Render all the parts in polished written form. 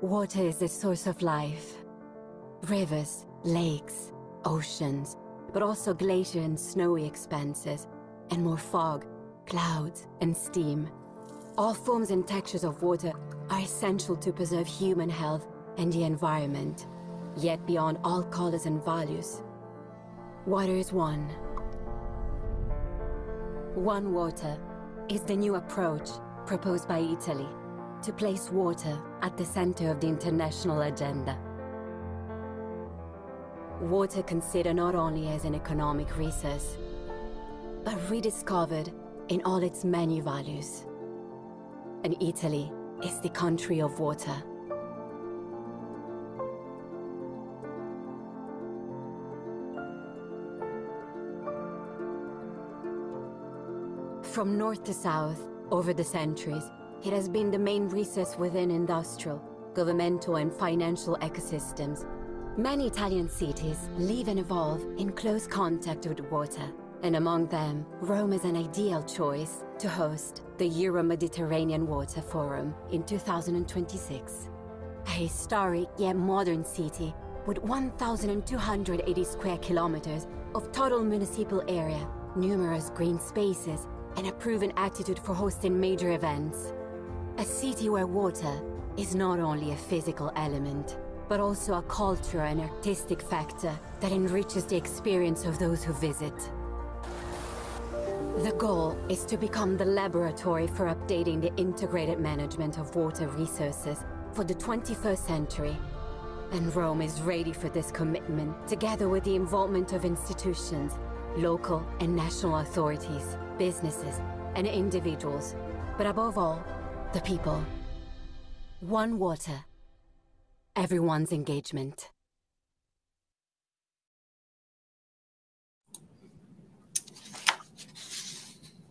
Water is the source of life. Rivers, lakes, oceans, but also glacier and snowy expanses, and more fog, clouds, and steam. All forms and textures of water are essential to preserve human health and the environment, yet beyond all colors and values. Water is one. One Water is the new approach proposed by Italy to place water at the center of the international agenda. Water considered not only as an economic resource, but rediscovered in all its many values. And Italy is the country of water. From north to south, over the centuries, it has been the main resource within industrial, governmental and financial ecosystems. Many Italian cities live and evolve in close contact with water, and among them, Rome is an ideal choice to host the Euro-Mediterranean Water Forum in 2026. A historic yet modern city with 1,280 square kilometers of total municipal area, numerous green spaces, and a proven aptitude for hosting major events. A city where water is not only a physical element, but also a cultural and artistic factor that enriches the experience of those who visit. The goal is to become the laboratory for updating the integrated management of water resources for the 21st century. And Rome is ready for this commitment, together with the involvement of institutions, local and national authorities, businesses, and individuals, but above all, the people. One Water. Everyone's engagement.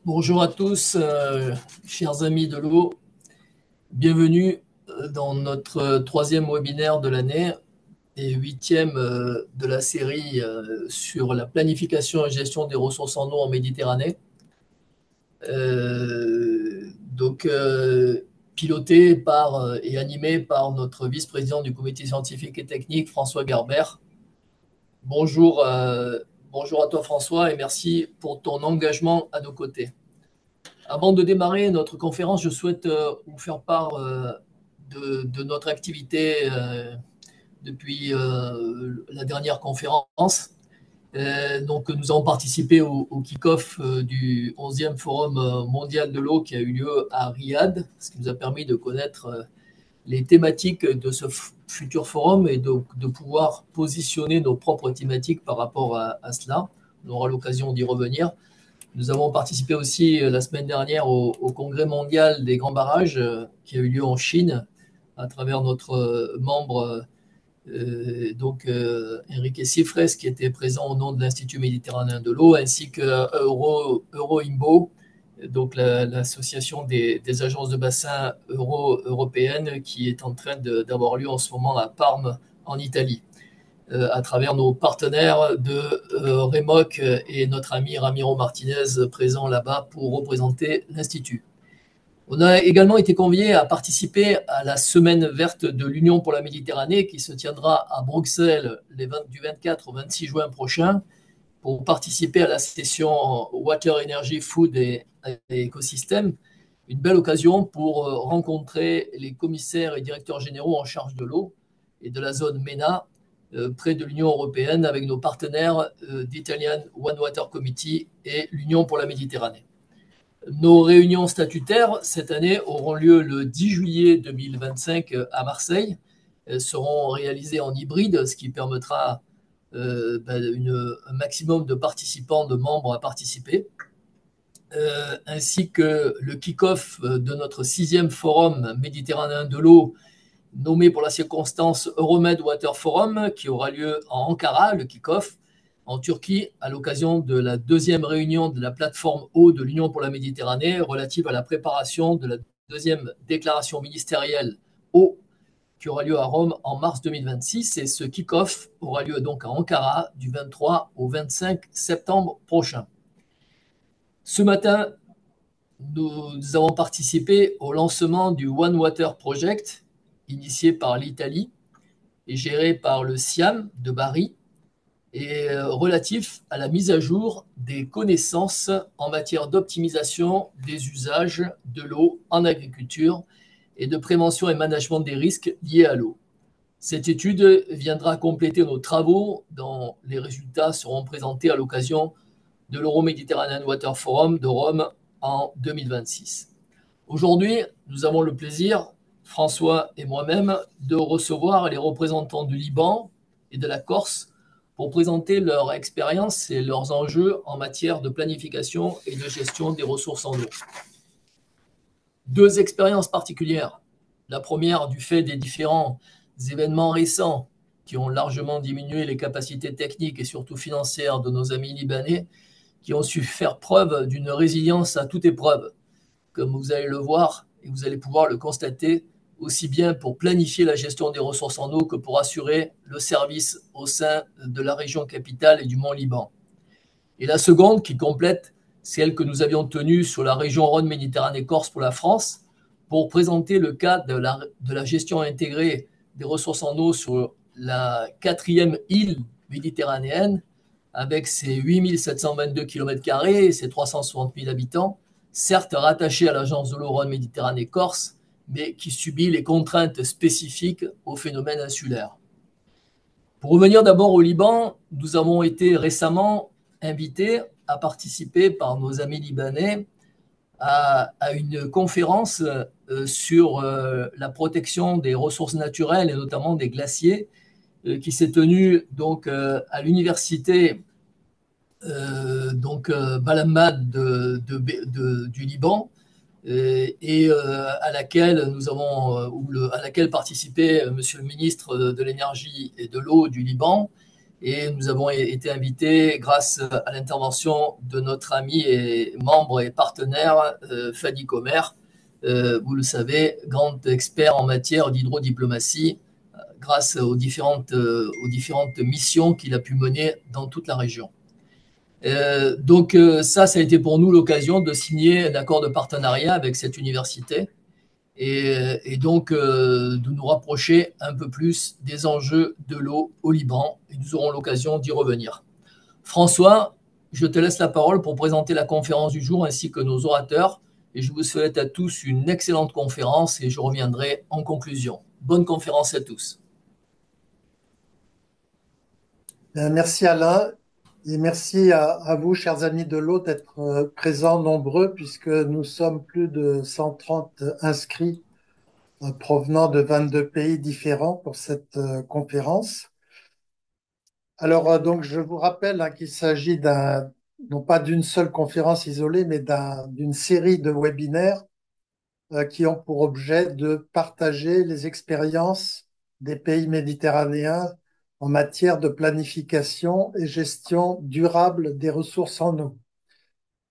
Bonjour à tous, chers amis de l'eau. Bienvenue dans notre troisième webinaire de l'année et huitième de la série sur la planification et gestion des ressources en eau en Méditerranée. Piloté par et animé par notre vice-président du comité scientifique et technique, François Garbert. Bonjour à toi François et merci pour ton engagement à nos côtés. Avant de démarrer notre conférence, je souhaite vous faire part de notre activité depuis la dernière conférence. Nous avons participé au kick-off du 11e Forum mondial de l'eau qui a eu lieu à Riyad, ce qui nous a permis de connaître les thématiques de ce futur forum et de pouvoir positionner nos propres thématiques par rapport à cela. On aura l'occasion d'y revenir. Nous avons participé aussi la semaine dernière au congrès mondial des grands barrages qui a eu lieu en Chine à travers notre membre Enrique Cifres qui était présent au nom de l'Institut méditerranéen de l'eau ainsi que Euroimbo, donc l'association des agences de bassin européennes qui est en train d'avoir lieu en ce moment à Parme en Italie à travers nos partenaires de REMOC et notre ami Ramiro Martinez présent là-bas pour représenter l'Institut. On a également été conviés à participer à la semaine verte de l'Union pour la Méditerranée qui se tiendra à Bruxelles du 24 au 26 juin prochain pour participer à la session Water, Energy, Food et Écosystème. Une belle occasion pour rencontrer les commissaires et directeurs généraux en charge de l'eau et de la zone MENA près de l'Union européenne avec nos partenaires d'Italian One Water Committee et l'Union pour la Méditerranée. Nos réunions statutaires cette année auront lieu le 10 juillet 2025 à Marseille. Elles seront réalisées en hybride, ce qui permettra un maximum de participants, de membres à participer, ainsi que le kick-off de notre 6e forum méditerranéen de l'eau, nommé pour la circonstance Euromed Water Forum, qui aura lieu en Ankara, le kick-off, en Turquie, à l'occasion de la 2e réunion de la plateforme eau de l'Union pour la Méditerranée relative à la préparation de la 2e déclaration ministérielle eau qui aura lieu à Rome en mars 2026. Et ce kick-off aura lieu donc à Ankara du 23 au 25 septembre prochain. Ce matin, nous avons participé au lancement du One Water Project, initié par l'Italie et géré par le SIAM de Bari et relatif à la mise à jour des connaissances en matière d'optimisation des usages de l'eau en agriculture et de prévention et management des risques liés à l'eau. Cette étude viendra compléter nos travaux dont les résultats seront présentés à l'occasion de l'Euro-Mediterranean Water Forum de Rome en 2026. Aujourd'hui, nous avons le plaisir, François et moi-même, de recevoir les représentants du Liban et de la Corse pour présenter leur expérience et leurs enjeux en matière de planification et de gestion des ressources en eau. Deux expériences particulières. La première du fait des différents événements récents qui ont largement diminué les capacités techniques et surtout financières de nos amis libanais, qui ont su faire preuve d'une résilience à toute épreuve, comme vous allez le voir et vous allez pouvoir le constater, aussi bien pour planifier la gestion des ressources en eau que pour assurer le service au sein de la région capitale et du Mont Liban. Et la seconde, qui complète celle que nous avions tenue sur la région Rhône-Méditerranée-Corse pour la France, pour présenter le cas de la gestion intégrée des ressources en eau sur la quatrième île méditerranéenne, avec ses 8722 km² et ses 360 000 habitants, certes rattachée à l'agence de l'eau Rhône-Méditerranée-Corse, mais qui subit les contraintes spécifiques au phénomène insulaire. Pour revenir d'abord au Liban, nous avons été récemment invités à participer par nos amis libanais à une conférence sur la protection des ressources naturelles et notamment des glaciers qui s'est tenue donc à l'université Balamad du Liban et à laquelle à laquelle participait Monsieur le ministre de l'Énergie et de l'Eau du Liban. Et nous avons été invités grâce à l'intervention de notre ami et membre et partenaire Fadi Komer, vous le savez, grand expert en matière d'hydrodiplomatie, grâce aux différentes missions qu'il a pu mener dans toute la région. Ça a été pour nous l'occasion de signer un accord de partenariat avec cette université et donc de nous rapprocher un peu plus des enjeux de l'eau au Liban. Et nous aurons l'occasion d'y revenir. François, je te laisse la parole pour présenter la conférence du jour ainsi que nos orateurs. Et je vous souhaite à tous une excellente conférence et je reviendrai en conclusion. Bonne conférence à tous. Merci Alain et merci à vous, chers amis de l'eau, d'être présents nombreux puisque nous sommes plus de 130 inscrits provenant de 22 pays différents pour cette conférence. Alors, donc, je vous rappelle qu'il s'agit non pas d'une seule conférence isolée, mais d'une série de webinaires qui ont pour objet de partager les expériences des pays méditerranéens en matière de planification et gestion durable des ressources en eau.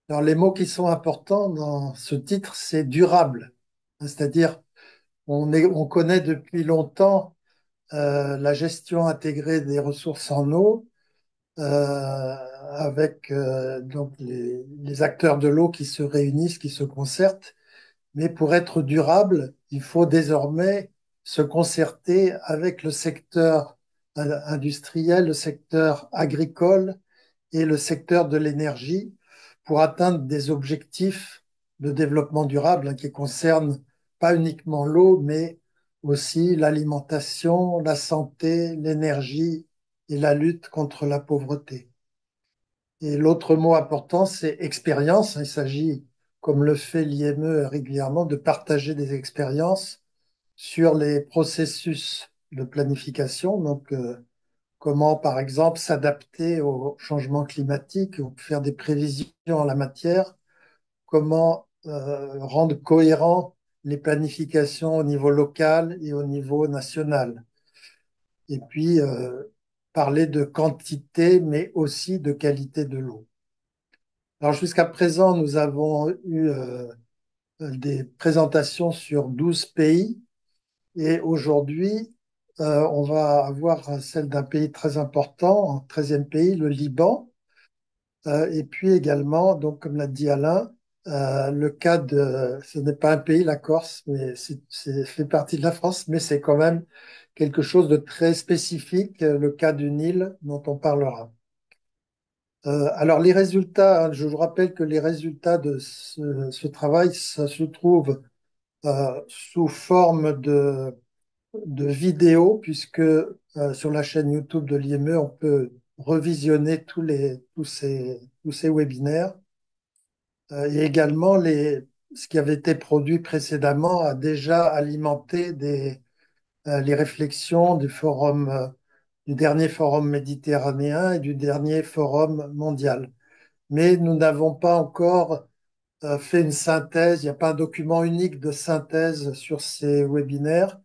Alors, les mots qui sont importants dans ce titre, c'est durable. C'est-à-dire, on connaît depuis longtemps la gestion intégrée des ressources en eau avec donc les acteurs de l'eau qui se réunissent, qui se concertent. Mais pour être durable, il faut désormais se concerter avec le secteur industriel, le secteur agricole et le secteur de l'énergie pour atteindre des objectifs de développement durable qui concernent pas uniquement l'eau, mais aussi l'alimentation, la santé, l'énergie et la lutte contre la pauvreté. Et l'autre mot important, c'est expérience. Il s'agit, comme le fait l'IME régulièrement, de partager des expériences sur les processus de planification. Donc, comment, par exemple, s'adapter au changement climatique ou faire des prévisions en la matière, comment rendre cohérent les planifications au niveau local et au niveau national. Et puis, parler de quantité, mais aussi de qualité de l'eau. Alors, jusqu'à présent, nous avons eu des présentations sur 12 pays et aujourd'hui, on va avoir celle d'un pays très important, un 13e pays, le Liban, et puis également, donc, comme l'a dit Alain, Le cas de, ce n'est pas un pays, la Corse, mais fait partie de la France, mais c'est quand même quelque chose de très spécifique, le cas d'une île dont on parlera. Alors les résultats, hein, je vous rappelle que les résultats de ce travail, ça se trouve sous forme de vidéos, puisque sur la chaîne YouTube de l'IME, on peut revisionner tous ces webinaires. Et également, ce qui avait été produit précédemment a déjà alimenté les réflexions du dernier forum méditerranéen et du dernier forum mondial. Mais nous n'avons pas encore fait une synthèse, il n'y a pas un document unique de synthèse sur ces webinaires,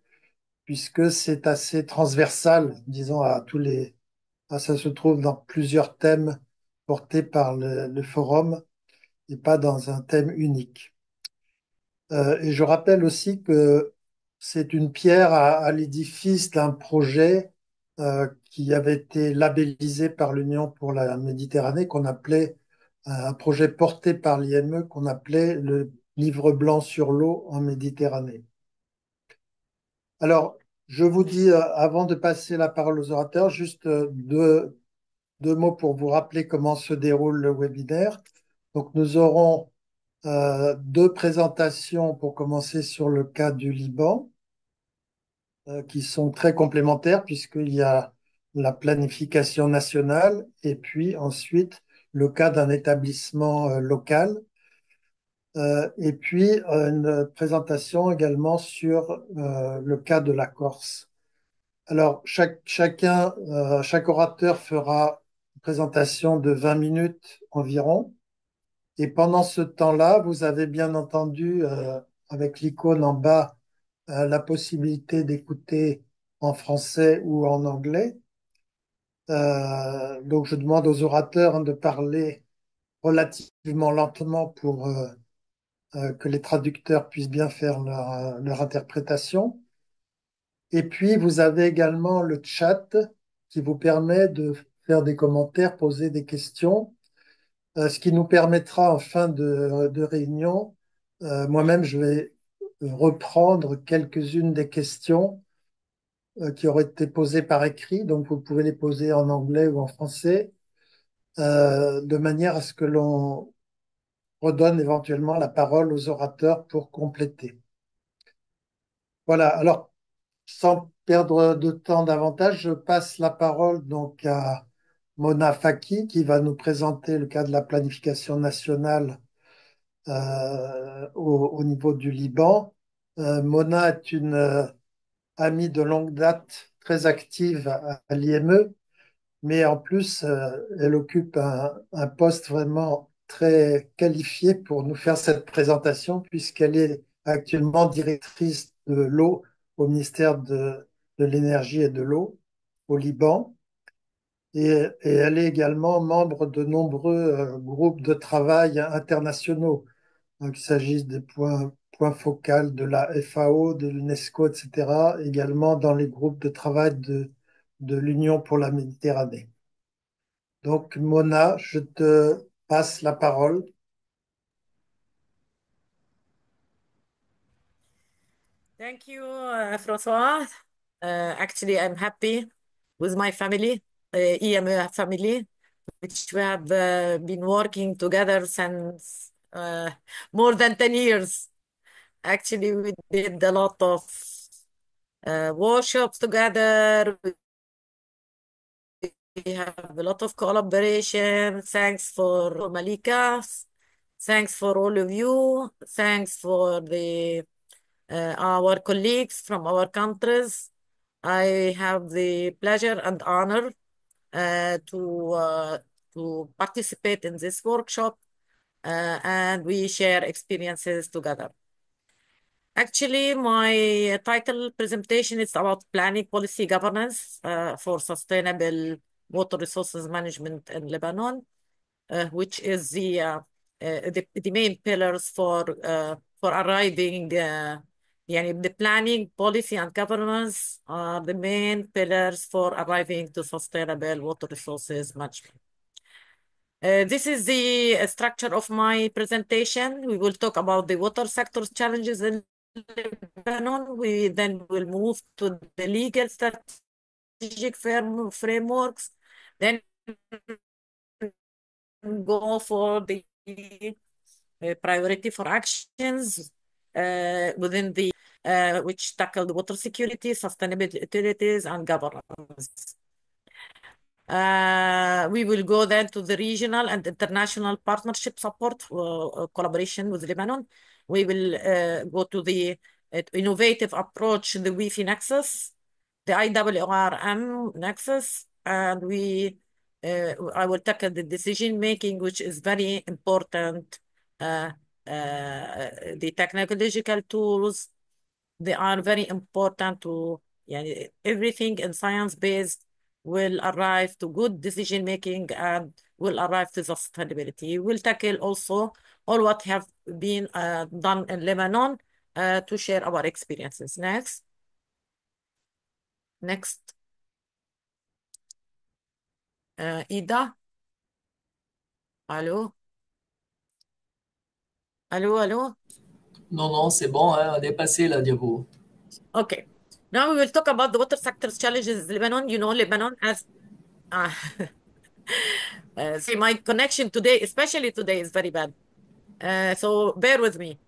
puisque c'est assez transversal, disons, ça se trouve dans plusieurs thèmes portés par le forum et pas dans un thème unique. Et je rappelle aussi que c'est une pierre à l'édifice d'un projet qui avait été labellisé par l'Union pour la Méditerranée, qu'on appelait un projet porté par l'IME, qu'on appelait le Livre blanc sur l'eau en Méditerranée. Alors, je vous dis, avant de passer la parole aux orateurs, juste deux mots pour vous rappeler comment se déroule le webinaire. Donc, nous aurons deux présentations pour commencer sur le cas du Liban, qui sont très complémentaires puisqu'il y a la planification nationale et puis ensuite le cas d'un établissement local. Et puis une présentation également sur le cas de la Corse. Alors, chaque orateur fera une présentation de 20 minutes environ. Et pendant ce temps-là, vous avez bien entendu, avec l'icône en bas, la possibilité d'écouter en français ou en anglais. Donc, je demande aux orateurs hein, de parler relativement lentement pour que les traducteurs puissent bien faire leur interprétation. Et puis, vous avez également le chat qui vous permet de faire des commentaires, poser des questions. Ce qui nous permettra en fin de réunion, moi-même, je vais reprendre quelques-unes des questions qui auraient été posées par écrit, donc vous pouvez les poser en anglais ou en français, de manière à ce que l'on redonne éventuellement la parole aux orateurs pour compléter. Voilà, alors sans perdre de temps davantage, je passe la parole donc à Mona Faki qui va nous présenter le cas de la planification nationale au niveau du Liban. Mona est une amie de longue date, très active à l'IME, mais en plus, elle occupe un poste vraiment très qualifié pour nous faire cette présentation, puisqu'elle est actuellement directrice de l'eau au ministère de l'Énergie et de l'eau au Liban. Et elle est également membre de nombreux groupes de travail internationaux. Donc, il s'agisse des points focaux de la FAO, de l'UNESCO, etc., également dans les groupes de travail de l'Union pour la Méditerranée. Donc, Mona, je te passe la parole. Thank you, Francois. Actually, I'm happy with my family, EMA family, which we have been working together since more than 10 years. Actually, we did a lot of workshops together. We have a lot of collaboration. Thanks for Malika. Thanks for all of you. Thanks for our colleagues from our countries. I have the pleasure and honor uh, to uh, to participate in this workshop, and we share experiences together. Actually, my title presentation is about planning policy governance for sustainable water resources management in Lebanon, which is the main pillars for arriving. يعني the planning, policy, and governance are the main pillars for arriving to sustainable water resources management. This is the structure of my presentation. We will talk about the water sector's challenges in Lebanon. We then will move to the legal strategic frameworks, then go for the priority for actions within the which tackle the water security, sustainability, utilities, and governance. We will go then to the regional and international partnership support collaboration with Lebanon. We will go to the innovative approach, the Wi-Fi Nexus, the IWRM Nexus, and I will tackle the decision making, which is very important. The technological tools, they are very important to, يعني, everything in science based will arrive to good decision making and will arrive to sustainability. We'll tackle also all what have been done in Lebanon to share our experiences. Next. Ida. Allô? Allô, allô? Non, non, c'est bon, hein, on est passé la diapo. Okay. Now we will talk about the water sector's challenges in Lebanon. You know, Lebanon has uh, see, my connection today, especially today, is very bad. So bear with me.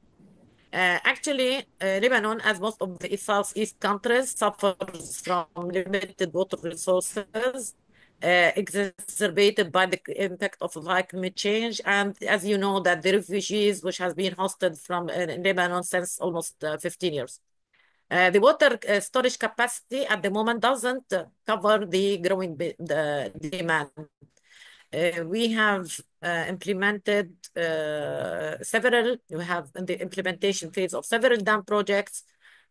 Actually, Lebanon, as most of the Southeast countries, suffers from limited water resources, exacerbated by the impact of climate change. And as you know, that the refugees, which has been hosted from Lebanon since almost 15 years. The water storage capacity at the moment doesn't cover the growing the demand. We have implemented we have in the implementation phase of several dam projects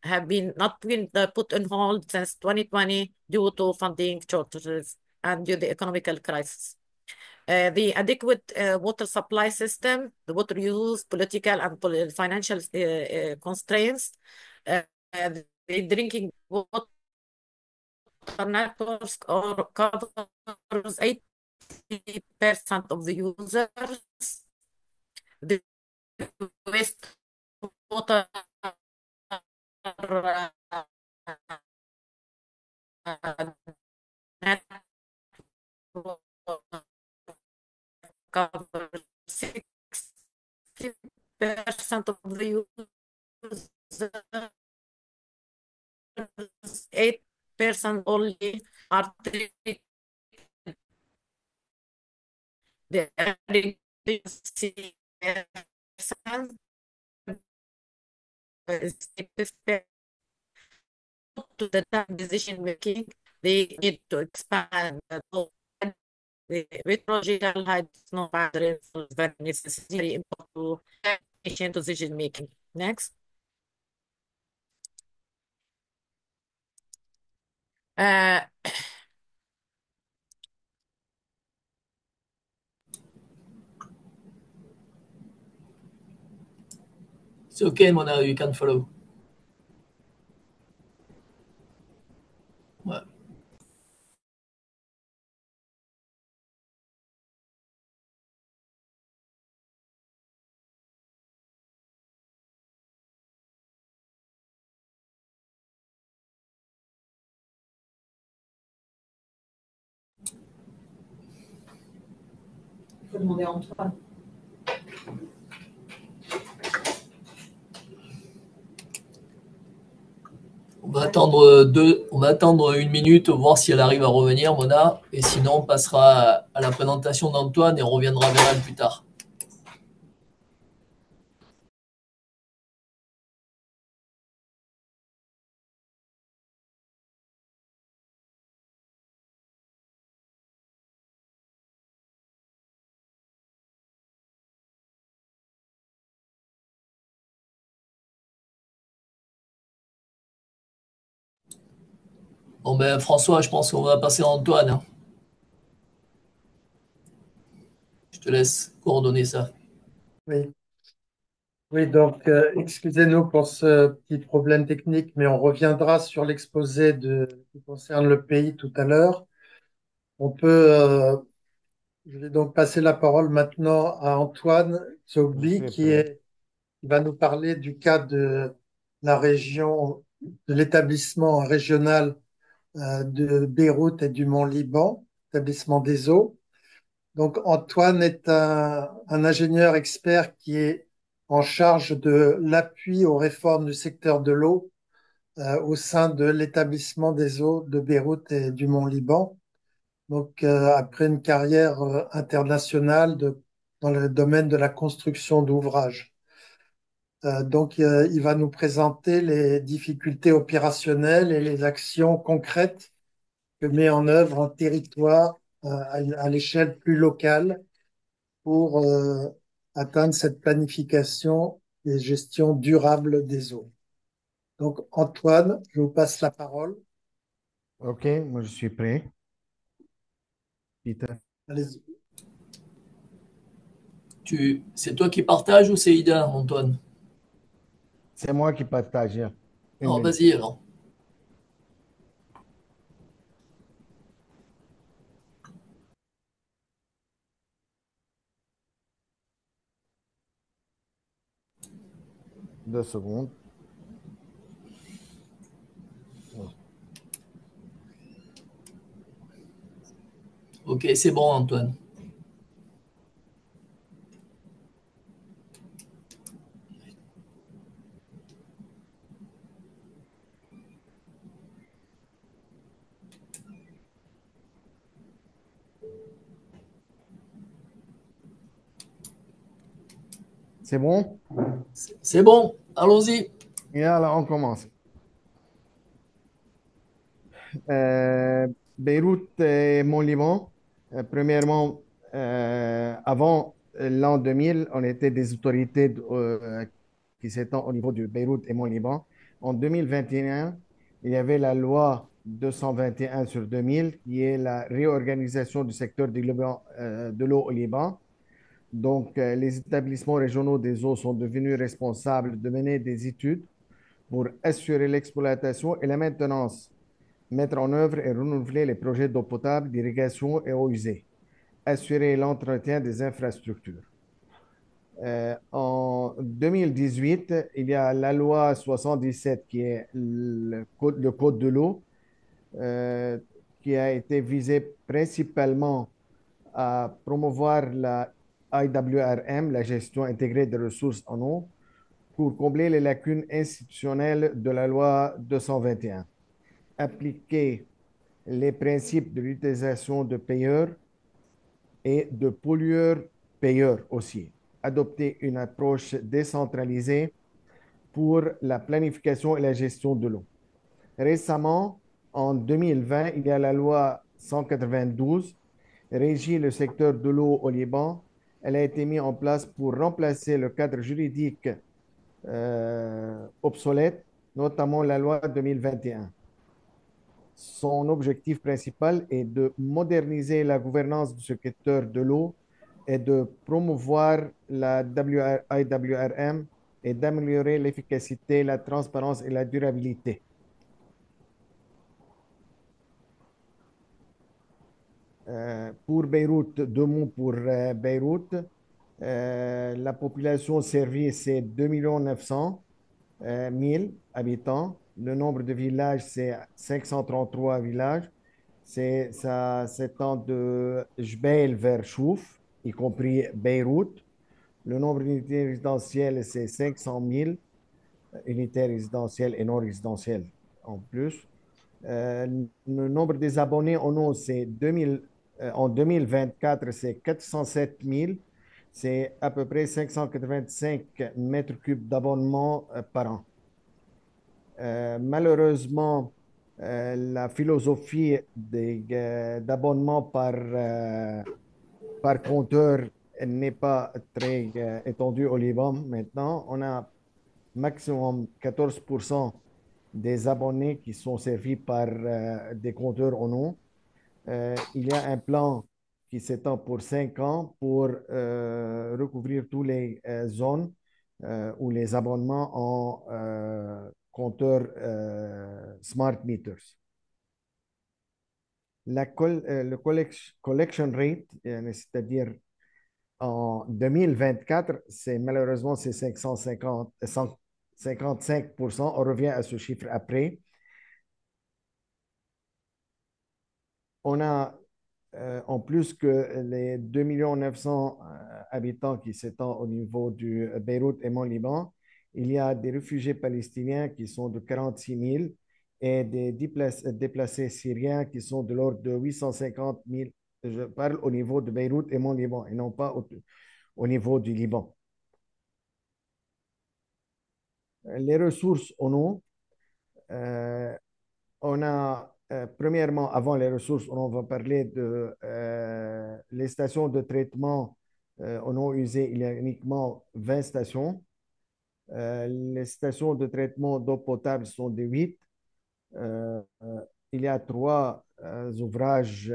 have been not been put on hold since 2020 due to funding shortages and due to the economical crisis. The adequate water supply system, the water use, political and financial constraints, the drinking water networks or covers 80% of the users. The wastewater network covers 60% of the users. 8% only are treated. The adequacy percent is to the time decision making. They need to expand the meteorological hydro boundaries is very necessary important to efficient decision making. Next. Uh, It's okay, Mona, you can follow. Ouais. Il faut demander à Antoine. On va attendre 1 minute, voir si elle arrive à revenir, Mona, et sinon on passera à la présentation d'Antoine et on reviendra vers elle plus tard. Bon ben François, je pense qu'on va passer à Antoine, hein. Je te laisse coordonner ça. Oui. Oui, donc excusez-nous pour ce petit problème technique, mais on reviendra sur l'exposé qui concerne le pays tout à l'heure. On peut Je vais donc passer la parole maintenant à Antoine Je Zogby, suis prêt. qui va nous parler du cas de la région, de l'établissement régional de Beyrouth et du Mont-Liban, établissement des eaux. Donc Antoine est un ingénieur expert qui est en charge de l'appui aux réformes du secteur de l'eau au sein de l'établissement des eaux de Beyrouth et du Mont-Liban. Donc, après une carrière internationale dans le domaine de la construction d'ouvrages. Il va nous présenter les difficultés opérationnelles et les actions concrètes que met en œuvre un territoire à l'échelle plus locale pour atteindre cette planification et gestion durable des eaux. Donc, Antoine, je vous passe la parole. OK, moi je suis prêt. Peter. Allez-y. C'est toi qui partages ou c'est Ida, Antoine? C'est moi qui partage. Une Alors, minute. vas-y alors. 2 secondes. Ok, c'est bon, Antoine. C'est bon? C'est bon, allons-y. Et alors, on commence. Euh, Beyrouth et Mont-Liban. Premièrement, avant l'an 2000, on était des autorités qui s'étendent au niveau de Beyrouth et Mont-Liban. En 2021, il y avait la loi 221 sur 2000, qui est la réorganisation du secteur de l'eau au Liban. Donc, les établissements régionaux des eaux sont devenus responsables de mener des études pour assurer l'exploitation et la maintenance, mettre en œuvre et renouveler les projets d'eau potable, d'irrigation et eau usée, assurer l'entretien des infrastructures. En 2018, il y a la loi 77 qui est le code de l'eau, euh, qui a été visé principalement à promouvoir la IWRM, la gestion intégrée des ressources en eau, pour combler les lacunes institutionnelles de la loi 221, appliquer les principes de l'utilisation de payeurs et de pollueurs-payeurs aussi, adopter une approche décentralisée pour la planification et la gestion de l'eau. Récemment, en 2020, il y a la loi 192 régit le secteur de l'eau au Liban. Elle a été mise en place pour remplacer le cadre juridique obsolète, notamment la loi 2021. Son objectif principal est de moderniser la gouvernance du secteur de l'eau et de promouvoir la IWRM et d'améliorer l'efficacité, la transparence et la durabilité. Pour Beyrouth, 2 mots pour Beyrouth. La population servie, c'est 2 900 000 habitants. Le nombre de villages, c'est 533 villages. Ça s'étend de Jbeil vers Chouf, y compris Beyrouth. Le nombre d'unités résidentielles, c'est 500 000 unités résidentielles et non résidentielles en plus. Le nombre des abonnés en eau, c'est 2000, en 2024, c'est 407 000. C'est à peu près 585 mètres cubes d'abonnement par an. Malheureusement, la philosophie d'abonnement par compteur n'est pas très étendue au Liban maintenant. On a maximum 14% des abonnés qui sont servis par des compteurs en eau. Il y a un plan qui s'étend pour 5 ans pour recouvrir toutes les zones ou les abonnements en compteurs smart meters. le collection rate, c'est-à-dire en 2024, malheureusement, c'est 55%. On revient à ce chiffre après. On a en plus que les 2 900 000 habitants qui s'étendent au niveau du Beyrouth et Mont-Liban, il y a des réfugiés palestiniens qui sont de 46 000 et des déplacés syriens qui sont de l'ordre de 850 000. Je parle au niveau de Beyrouth et Mont-Liban et non pas au niveau du Liban. Les ressources en eau, on a premièrement, avant les ressources, on va parler de les stations de traitement en eau usée. Il y a uniquement 20 stations. Les stations de traitement d'eau potable sont de 8. Il y a trois ouvrages,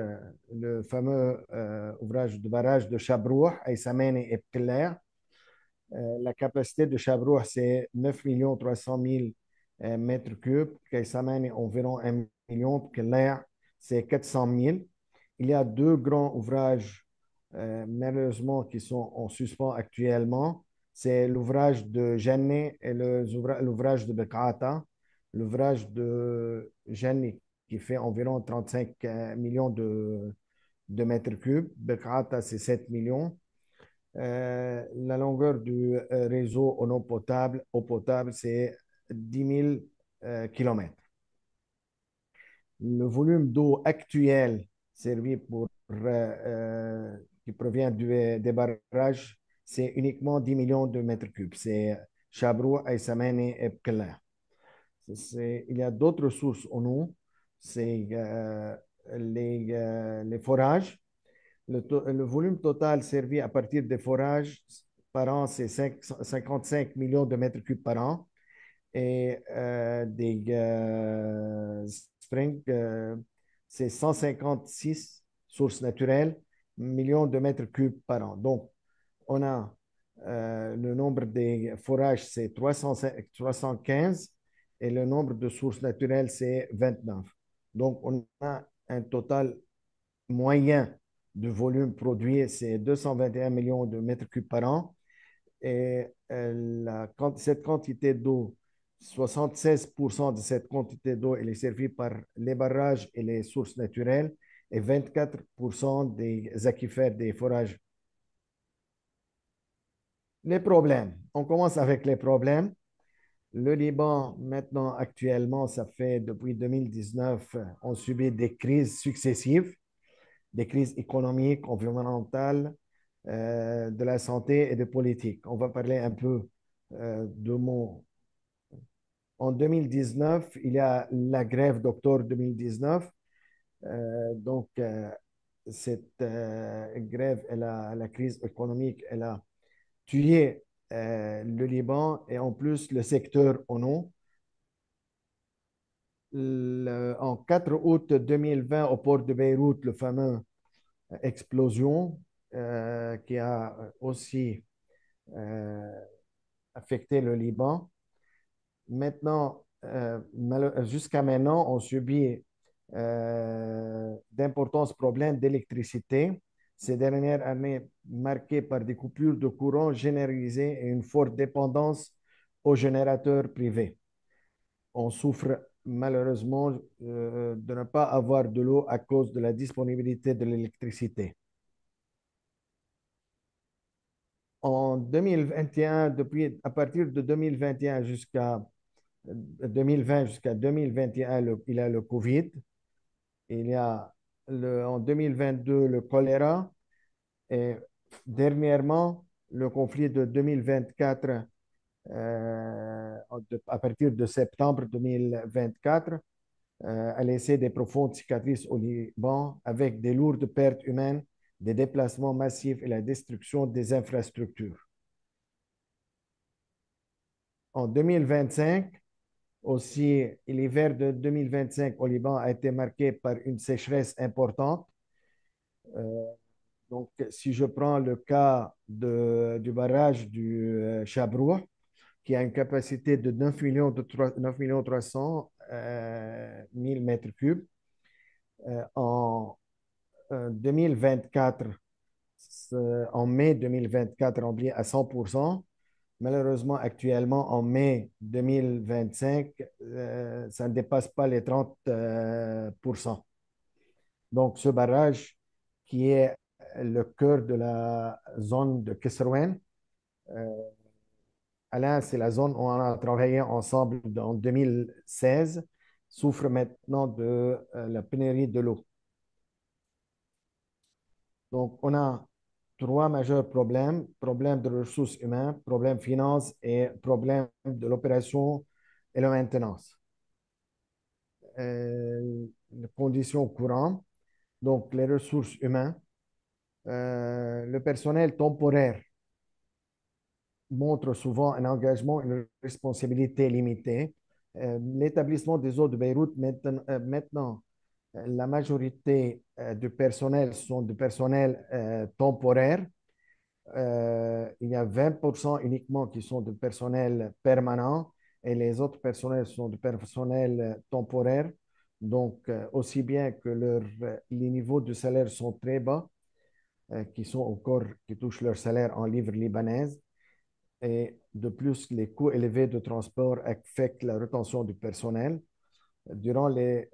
le fameux ouvrage de barrage de Chabrouh, Aïsamene et Pkeller. La capacité de Chabrouh, c'est 9 300 000 mètres cubes. Kaysaman est environ 1 million. Pkeller, c'est 400 000. Il y a deux grands ouvrages, malheureusement, qui sont en suspens actuellement. C'est l'ouvrage de Jenne et l'ouvrage de Bekrata. L'ouvrage de Jenne qui fait environ 35 millions de mètres cubes. Bekrata, c'est 7 millions. La longueur du réseau en eau potable, c'est 10 000 km. Le volume d'eau actuel servi qui provient des barrages, c'est uniquement 10 millions de mètres cubes. C'est Chabrouh, Aïsamene et Pkeller. Il y a d'autres sources en eau. C'est les forages. Le volume total servi à partir des forages par an, c'est 55 millions de mètres cubes par an. Et des springs, c'est 156 sources naturelles, millions de mètres cubes par an. Donc, on a le nombre des forages, c'est 315 et le nombre de sources naturelles, c'est 29. Donc, on a un total moyen de volume produit, c'est 221 millions de mètres cubes par an. Et cette quantité d'eau, 76% de cette quantité d'eau, elle est servie par les barrages et les sources naturelles et 24% des aquifères des forages. Les problèmes. On commence avec les problèmes. Le Liban, maintenant, actuellement, ça fait depuis 2019, on subit des crises successives, des crises économiques, environnementales, de la santé et de politique. On va parler un peu de mots. En 2019, il y a la grève d'octobre 2019. Donc, cette grève et la crise économique, elle a tué le Liban et en plus le secteur en eau. En 4 août 2020, au port de Beyrouth, le fameux explosion qui a aussi affecté le Liban. Maintenant, jusqu'à maintenant, on subit d'importants problèmes d'électricité. Ces dernières années marquées par des coupures de courant généralisées et une forte dépendance aux générateurs privés. On souffre malheureusement de ne pas avoir de l'eau à cause de la disponibilité de l'électricité. En 2021, à partir de 2021 jusqu'à 2020 jusqu'à 2021, il y a le Covid. Il y a en 2022 le choléra. Et dernièrement, le conflit de 2024, à partir de septembre 2024, a laissé des profondes cicatrices au Liban avec des lourdes pertes humaines, des déplacements massifs et la destruction des infrastructures. En 2025, aussi, l'hiver de 2025 au Liban a été marqué par une sécheresse importante. Donc, si je prends le cas du barrage du Chabrouh, qui a une capacité de 9 300 000 mètres cubes, En 2024, en mai 2024, on vit à 100%. Malheureusement, actuellement, en mai 2025, ça ne dépasse pas les 30%. Donc, ce barrage qui est le cœur de la zone de Kesserwen, Alain, c'est la zone où on a travaillé ensemble en 2016, souffre maintenant de la pénurie de l'eau. Donc, on a trois majeurs problèmes: problème de ressources humaines, problème finances et problème de l'opération et la maintenance. Les conditions courantes, donc les ressources humaines, le personnel temporaire montre souvent un engagement, une responsabilité limitée. L'établissement des eaux de Beyrouth, maintenant, la majorité du personnel sont du personnel temporaire. Il y a 20% uniquement qui sont du personnel permanent et les autres personnels sont du personnel temporaire. Donc, aussi bien que les niveaux de salaire sont très bas, qui touchent leur salaire en livres libanaises. Et de plus, les coûts élevés de transport affectent la rétention du personnel. Durant les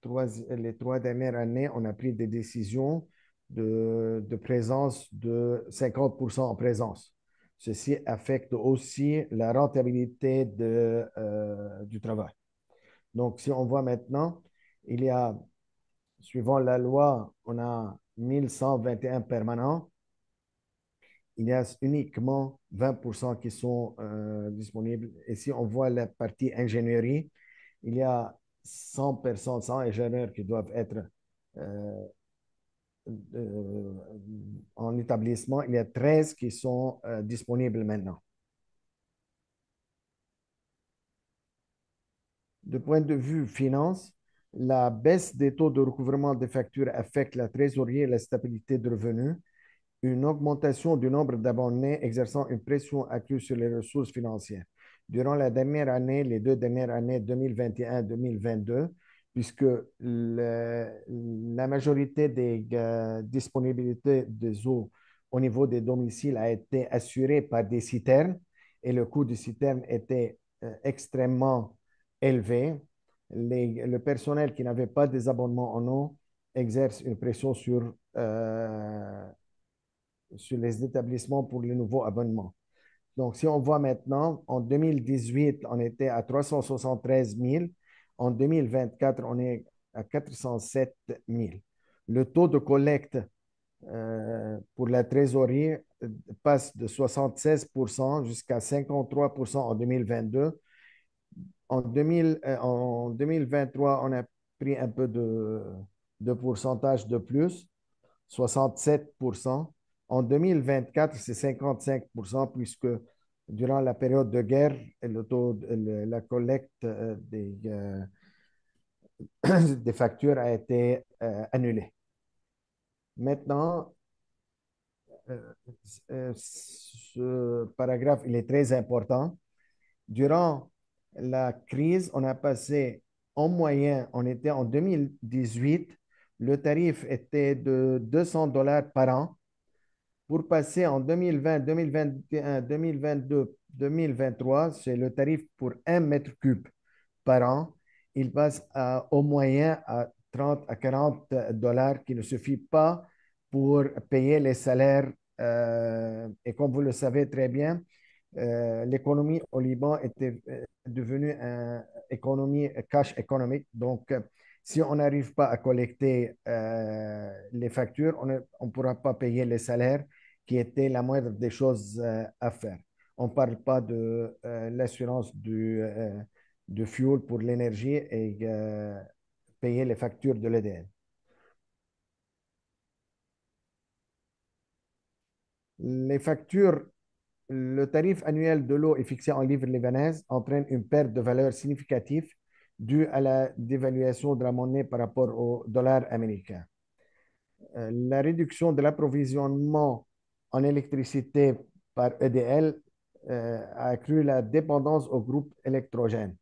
3 dernières années, on a pris des décisions de présence de 50% en présence. Ceci affecte aussi la rentabilité du travail. Donc, si on voit maintenant, il y a, suivant la loi, on a 1121 permanents. Il y a uniquement 20% qui sont disponibles. Et si on voit la partie ingénierie, il y a 100 personnes, 100 ingénieurs qui doivent être euh, euh, en établissement. Il y a 13 qui sont disponibles maintenant. Du point de vue finance, la baisse des taux de recouvrement des factures affecte la trésorerie et la stabilité de revenus. Une augmentation du nombre d'abonnés exerçant une pression accrue sur les ressources financières. Durant la dernière année, les 2 dernières années, 2021-2022, puisque la majorité des disponibilités des eaux au niveau des domiciles a été assurée par des citernes et le coût des citernes était extrêmement élevé. Le personnel qui n'avait pas des abonnements en eau exerce une pression sur les établissements pour les nouveaux abonnements. Donc, si on voit maintenant, en 2018, on était à 373 000. En 2024, on est à 407 000. Le taux de collecte pour la trésorerie passe de 76% jusqu'à 53% en 2022. En 2023, on a pris un peu de pourcentage de plus, 67%. En 2024, c'est 55%, puisque durant la période de guerre, la collecte des factures a été annulée. Maintenant, ce paragraphe, il est très important. Durant la crise, on a passé en moyenne, on était en 2018, le tarif était de $200 par an. Pour passer en 2020, 2021, 2022, 2023, c'est le tarif pour 1 mètre cube par an. Il passe au moyen à 30 à 40 dollars qui ne suffit pas pour payer les salaires. Et comme vous le savez très bien, l'économie au Liban était devenue une économie cash économique. Donc, si on n'arrive pas à collecter les factures, on ne pourra pas payer les salaires qui étaient la moindre des choses à faire. On ne parle pas de l'assurance du fuel pour l'énergie et payer les factures de l'EDN. Les factures, le tarif annuel de l'eau est fixé en livres libanaises, entraîne une perte de valeur significative due à la dévaluation de la monnaie par rapport au dollar américain. La réduction de l'approvisionnement en électricité par EDL a accru la dépendance au groupe électrogène.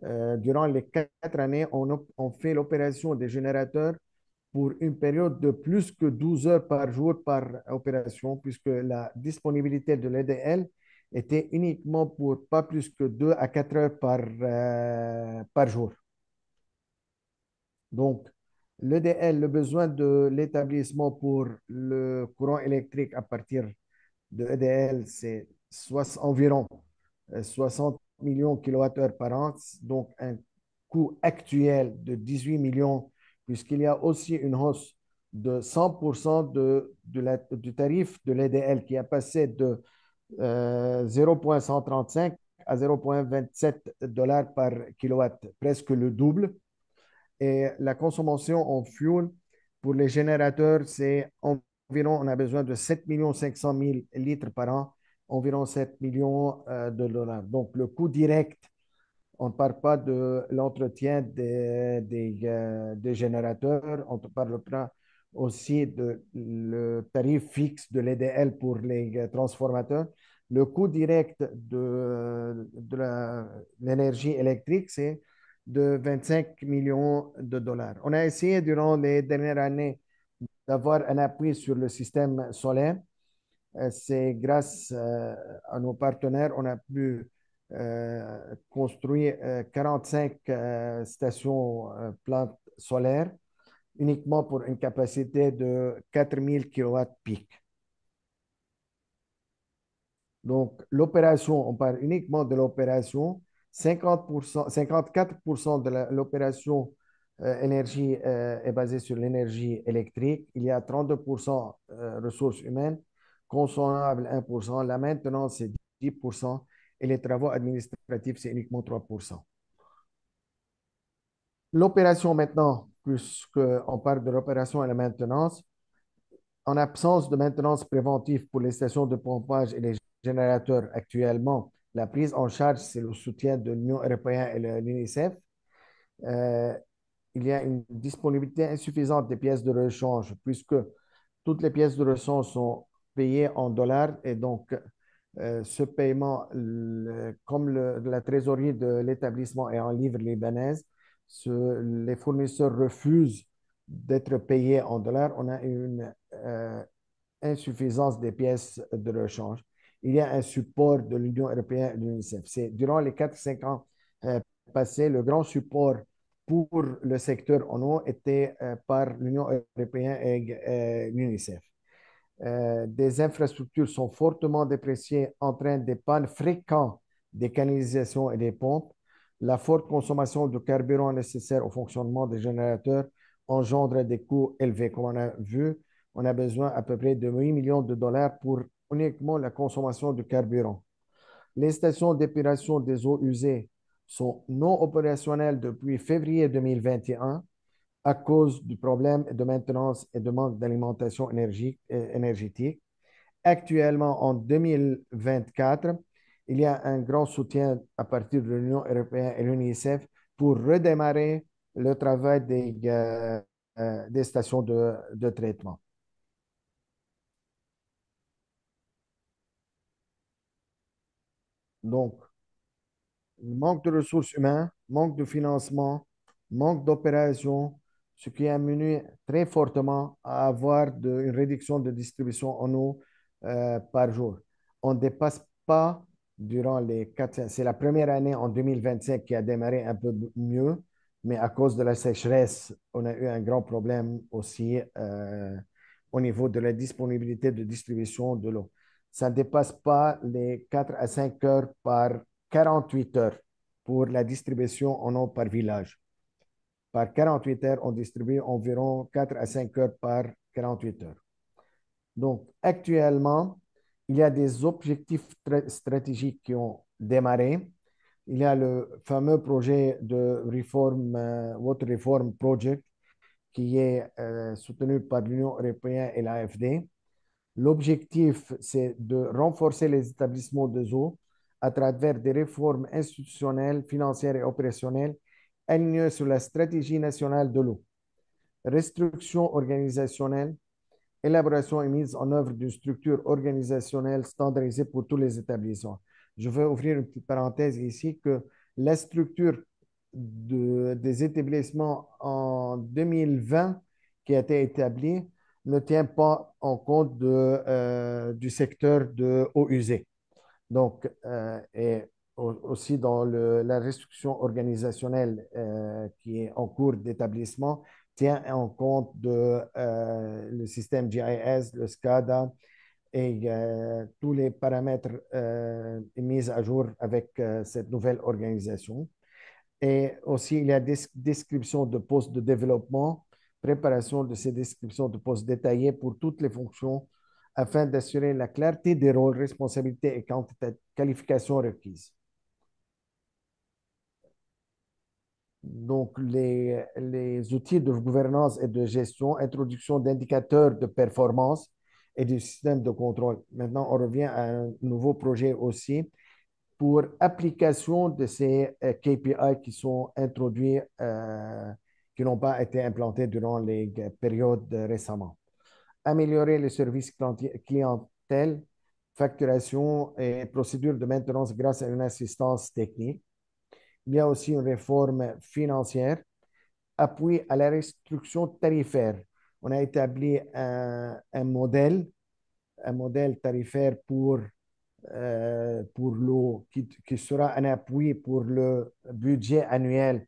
Durant les 4 années, on fait l'opération des générateurs pour une période de plus que 12 heures par jour par opération, puisque la disponibilité de l'EDL était uniquement pour pas plus que 2 à 4 heures par jour. Donc, l'EDL, le besoin de l'établissement pour le courant électrique à partir de l'EDL, c'est environ 60 millions de kilowattheures par an, donc un coût actuel de 18 millions, puisqu'il y a aussi une hausse de 100% du tarif de l'EDL qui a passé de 0,135 à 0,27 dollars par kilowatt, presque le double. Et la consommation en fuel pour les générateurs, c'est environ, on a besoin de 7 500 000 litres par an, environ 7 millions de dollars. Donc, le coût direct, on ne parle pas de l'entretien des générateurs, on ne parle pas aussi de le tarif fixe de l'EDL pour les transformateurs. Le coût direct de l'énergie électrique, c'est de 25 millions de dollars. On a essayé durant les dernières années d'avoir un appui sur le système solaire. C'est grâce à nos partenaires, on a pu construire 45 stations plantes solaires uniquement pour une capacité de 4000 kilowatts pic. Donc, l'opération, on parle uniquement de l'opération. 50%, 54% de l'opération énergie est basée sur l'énergie électrique. Il y a 32% ressources humaines, consommables 1%. La maintenance, c'est 10%. Et les travaux administratifs, c'est uniquement 3%. L'opération maintenant, puisqu'on parle de l'opération et la maintenance, en absence de maintenance préventive pour les stations de pompage et les générateurs actuellement, la prise en charge, c'est le soutien de l'Union européenne et l'UNICEF. Euh, il y a une disponibilité insuffisante des pièces de rechange, puisque toutes les pièces de rechange sont payées en dollars et donc ce paiement, comme la trésorerie de l'établissement est en livres libanaises, les fournisseurs refusent d'être payés en dollars. On a une insuffisance des pièces de rechange. Il y a un support de l'Union européenne et de l'UNICEF. C'est durant les 4-5 ans passés, le grand support pour le secteur en eau était par l'Union européenne et l'UNICEF. Des infrastructures sont fortement dépréciées, entraînent des pannes fréquentes des canalisations et des pompes. La forte consommation de carburant nécessaire au fonctionnement des générateurs engendre des coûts élevés. Comme on a vu, on a besoin à peu près de 8 millions de dollars pour uniquement la consommation de carburant. Les stations d'épuration des eaux usées sont non opérationnelles depuis février 2021 à cause du problème de maintenance et de manque d'alimentation énergétique. Actuellement, en 2024, il y a un grand soutien à partir de l'Union européenne et l'UNICEF pour redémarrer le travail des stations de traitement. Donc, manque de ressources humaines, manque de financement, manque d'opération, ce qui a mené très fortement à avoir une réduction de distribution en eau par jour. On ne dépasse pas durant les 4, c'est la première année en 2025 qui a démarré un peu mieux, mais à cause de la sécheresse, on a eu un grand problème aussi au niveau de la disponibilité de distribution de l'eau. Ça ne dépasse pas les 4 à 5 heures par 48 heures pour la distribution en eau par village. Par 48 heures, on distribue environ 4 à 5 heures par 48 heures. Donc, actuellement, il y a des objectifs stratégiques qui ont démarré. Il y a le fameux projet de réforme, Water Reform Project, qui est soutenu par l'Union européenne et l'AFD. L'objectif, c'est de renforcer les établissements de eau à travers des réformes institutionnelles, financières et opérationnelles alignées sur la stratégie nationale de l'eau. Restriction organisationnelle, élaboration et mise en œuvre d'une structure organisationnelle standardisée pour tous les établissements. Je veux ouvrir une petite parenthèse ici que la structure des établissements en 2020 qui a été établi ne tient pas en compte du secteur de eau usée. Donc, et aussi dans la restriction organisationnelle qui est en cours d'établissement, tient en compte le système GIS, le SCADA et tous les paramètres mis à jour avec cette nouvelle organisation. Et aussi, il y a des descriptions de postes de développement, préparation de ces descriptions de postes détaillées pour toutes les fonctions afin d'assurer la clarté des rôles, responsabilités et qualifications requises. Donc, les outils de gouvernance et de gestion, introduction d'indicateurs de performance et du système de contrôle. Maintenant, on revient à un nouveau projet aussi pour application de ces KPI qui sont introduits, qui n'ont pas été implantés durant les périodes récemment. Améliorer le service clientèle, facturation et procédure de maintenance grâce à une assistance technique. Il y a aussi une réforme financière, appui à la restriction tarifaire. On a établi un modèle tarifaire pour l'eau qui sera un appui pour le budget annuel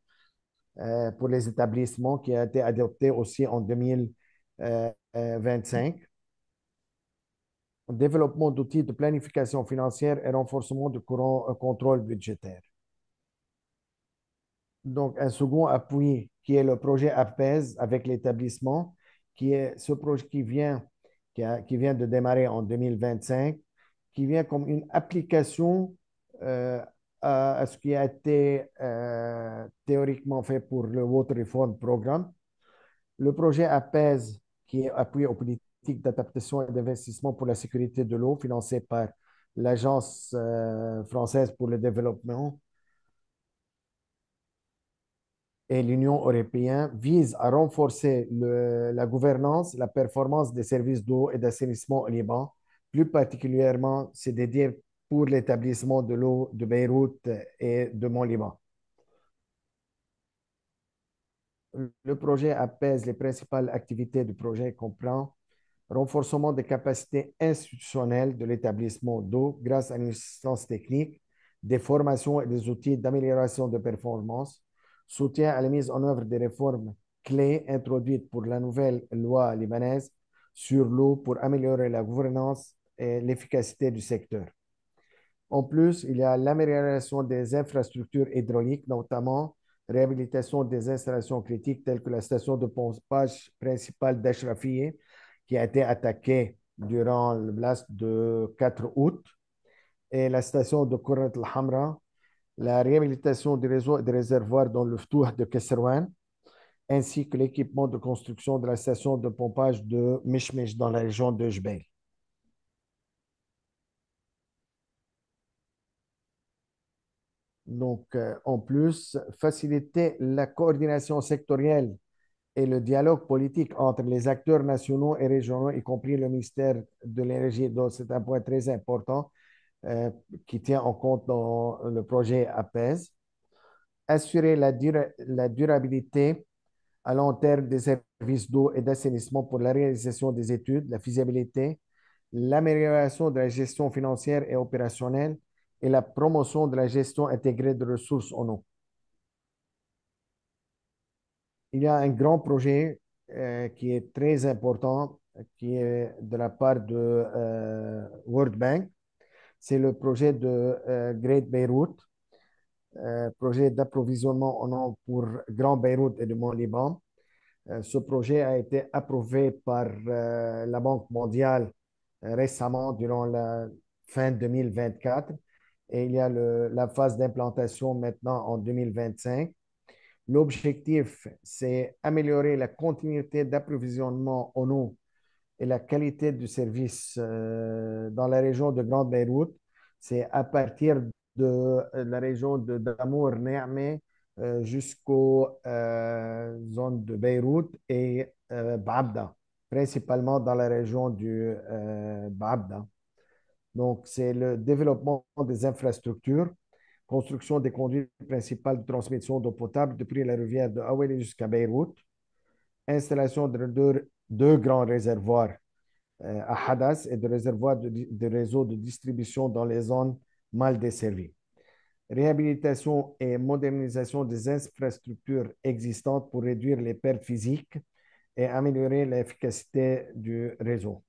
pour les établissements qui a été adopté aussi en 2025. Développement d'outils de planification financière et renforcement du contrôle budgétaire. Donc, un second appui qui est le projet APES avec l'établissement, qui est ce projet qui vient de démarrer en 2025, qui vient comme une application à ce qui a été théoriquement fait pour le Water Reform Programme. Le projet APES, qui est appuyé aux politiques d'adaptation et d'investissement pour la sécurité de l'eau, financé par l'Agence française pour le développement et l'Union européenne, vise à renforcer la gouvernance, la performance des services d'eau et d'assainissement au Liban. Plus particulièrement, c'est dédié pour l'établissement de l'eau de Beyrouth et de Mont-Liban. Le projet apaise les principales activités du projet comprend renforcement des capacités institutionnelles de l'établissement d'eau grâce à une assistance technique, des formations et des outils d'amélioration de performance, soutien à la mise en œuvre des réformes clés introduites pour la nouvelle loi libanaise sur l'eau pour améliorer la gouvernance et l'efficacité du secteur. En plus, il y a l'amélioration des infrastructures hydrauliques, notamment réhabilitation des installations critiques telles que la station de pompage principale d'Ashrafieh, qui a été attaquée durant le blast de 4 août, et la station de Khorrat al-Hamra, la réhabilitation des réseaux et des réservoirs dans le Ftouh de Kesserwan, ainsi que l'équipement de construction de la station de pompage de Mishmish dans la région de Jbeil. Donc, en plus, faciliter la coordination sectorielle et le dialogue politique entre les acteurs nationaux et régionaux, y compris le ministère de l'Énergie. Donc, c'est un point très important qui tient en compte dans le projet APES. Assurer la durabilité à long terme des services d'eau et d'assainissement pour la réalisation des études, la faisabilité, l'amélioration de la gestion financière et opérationnelle et la promotion de la gestion intégrée de ressources en eau. Il y a un grand projet qui est très important, qui est de la part de World Bank. C'est le projet de Great Beirut, projet d'approvisionnement en eau pour Grand Beyrouth et le Mont-Liban. Ce projet a été approuvé par la Banque mondiale récemment durant la fin 2024 et il y a la phase d'implantation maintenant en 2025. L'objectif, c'est améliorer la continuité d'approvisionnement en eau et la qualité du service dans la région de Grande Beyrouth. C'est à partir de la région de Damour, Niamey, jusqu'aux zones de Beyrouth et Baabda, principalement dans la région du Baabda. Donc, c'est le développement des infrastructures construction des conduites principales de transmission d'eau potable depuis la rivière de Awali jusqu'à Beyrouth, installation de deux grands réservoirs à Hadas et de réservoirs de réseaux de distribution dans les zones mal desservies. Réhabilitation et modernisation des infrastructures existantes pour réduire les pertes physiques et améliorer l'efficacité du réseau.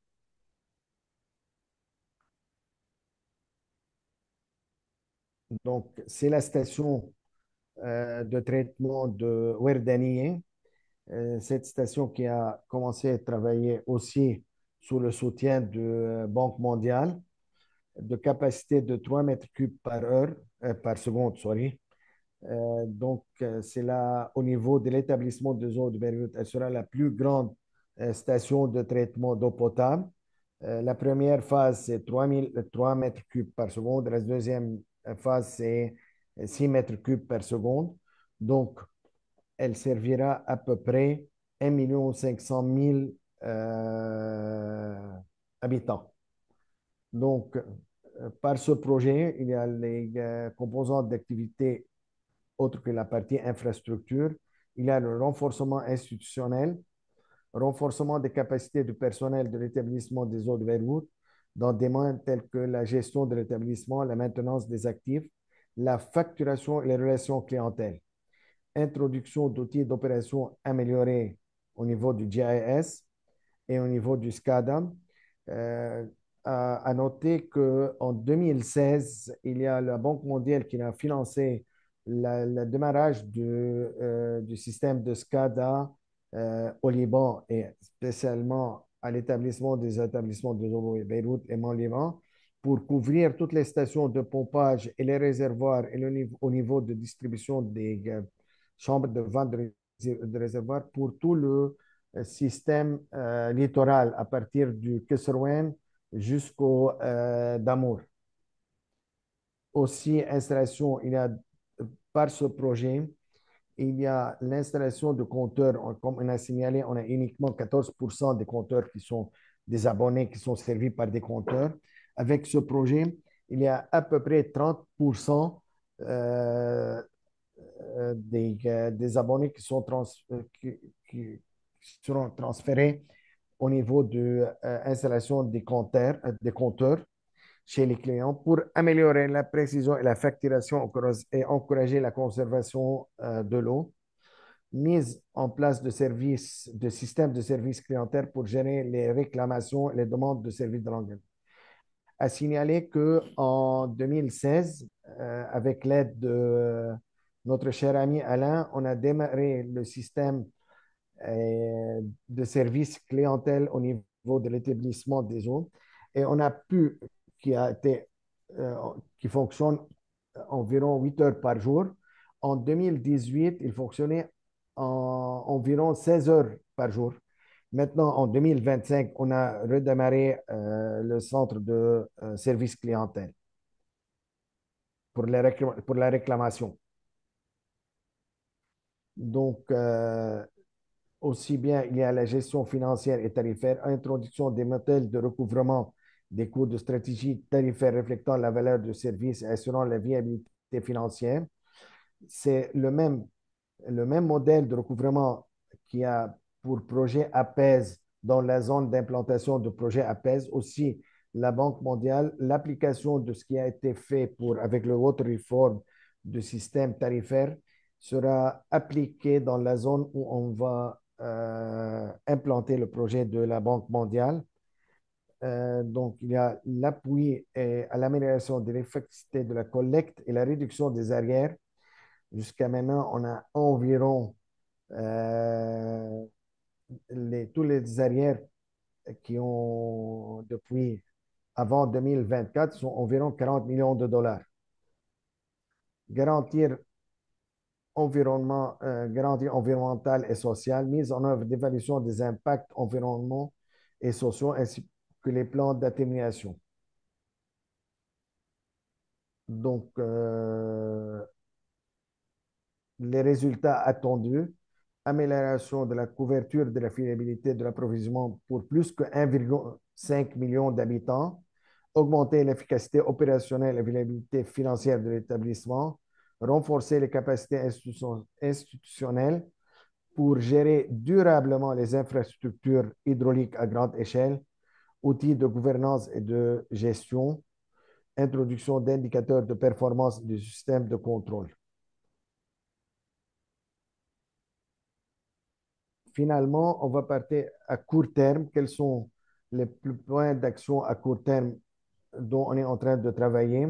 Donc, c'est la station de traitement de Ouerdaniye. Cette station qui a commencé à travailler aussi sous le soutien de Banque mondiale, de capacité de 3 mètres cubes par heure, par seconde, sorry. C'est là, au niveau de l'établissement des eaux de Beyrouth, elle sera la plus grande station de traitement d'eau potable. La première phase, c'est 3 mètres cubes par seconde. La deuxième phase, c'est 6 mètres cubes par seconde. Donc, elle servira à peu près 1,5 million habitants. Donc, par ce projet, il y a les composantes d'activité autres que la partie infrastructure. Il y a le renforcement institutionnel, renforcement des capacités du personnel de l'établissement des eaux de Beyrouth dans des domaines tels que la gestion de l'établissement, la maintenance des actifs, la facturation et les relations clientèle. Introduction d'outils d'opération améliorés au niveau du GIS et au niveau du SCADA. À noter qu'en 2016, il y a la Banque mondiale qui a financé le démarrage du système de SCADA au Liban et spécialement à l'établissement des établissements de Beyrouth et Mont-Liban pour couvrir toutes les stations de pompage et les réservoirs et au niveau de distribution des chambres de vente de réservoirs pour tout le système littoral à partir du Kesserwen jusqu'au Damour. Aussi, installation, il y a par ce projet, il y a l'installation de compteurs. Comme on a signalé, on a uniquement 14% des compteurs qui sont des abonnés qui sont servis par des compteurs. Avec ce projet, il y a à peu près 30% des abonnés qui seront transférés au niveau de l'installation des compteurs chez les clients pour améliorer la précision et la facturation et encourager la conservation de l'eau. Mise en place de systèmes de services clientèle pour gérer les réclamations et les demandes de services de langue. À signaler qu'en 2016, avec l'aide de notre cher ami Alain, on a démarré le système de service clientèle au niveau de l'établissement des eaux et on a pu, qui fonctionne environ 8 heures par jour. En 2018, il fonctionnait environ 16 heures par jour. Maintenant, en 2025, on a redémarré le centre de service clientèle pour la réclamation. Donc, aussi bien, il y a la gestion financière et tarifaire, introduction des modèles de recouvrement des coûts de stratégie tarifaire reflétant la valeur du service et assurant la viabilité financière. C'est le même modèle de recouvrement qui a pour projet APES dans la zone d'implantation de projet APES. Aussi, la Banque mondiale, l'application de ce qui a été fait avec le Water Reform du système tarifaire sera appliquée dans la zone où on va implanter le projet de la Banque mondiale. Donc, il y a l'appui à l'amélioration de l'efficacité de la collecte et la réduction des arrières. Jusqu'à maintenant, on a environ tous les arrières qui ont, depuis avant 2024, sont environ 40 millions de dollars. Garantir garantie environnementale et sociale, mise en œuvre d'évaluation des impacts environnementaux et sociaux, ainsi que les plans d'atténuation. Donc, les résultats attendus, amélioration de la couverture de la fiabilité de l'approvisionnement pour plus que 1,5 million d'habitants, augmenter l'efficacité opérationnelle et la viabilité financière de l'établissement, renforcer les capacités institutionnelles pour gérer durablement les infrastructures hydrauliques à grande échelle, outils de gouvernance et de gestion, introduction d'indicateurs de performance du système de contrôle. Finalement, on va partir à court terme. Quels sont les points d'action à court terme dont on est en train de travailler?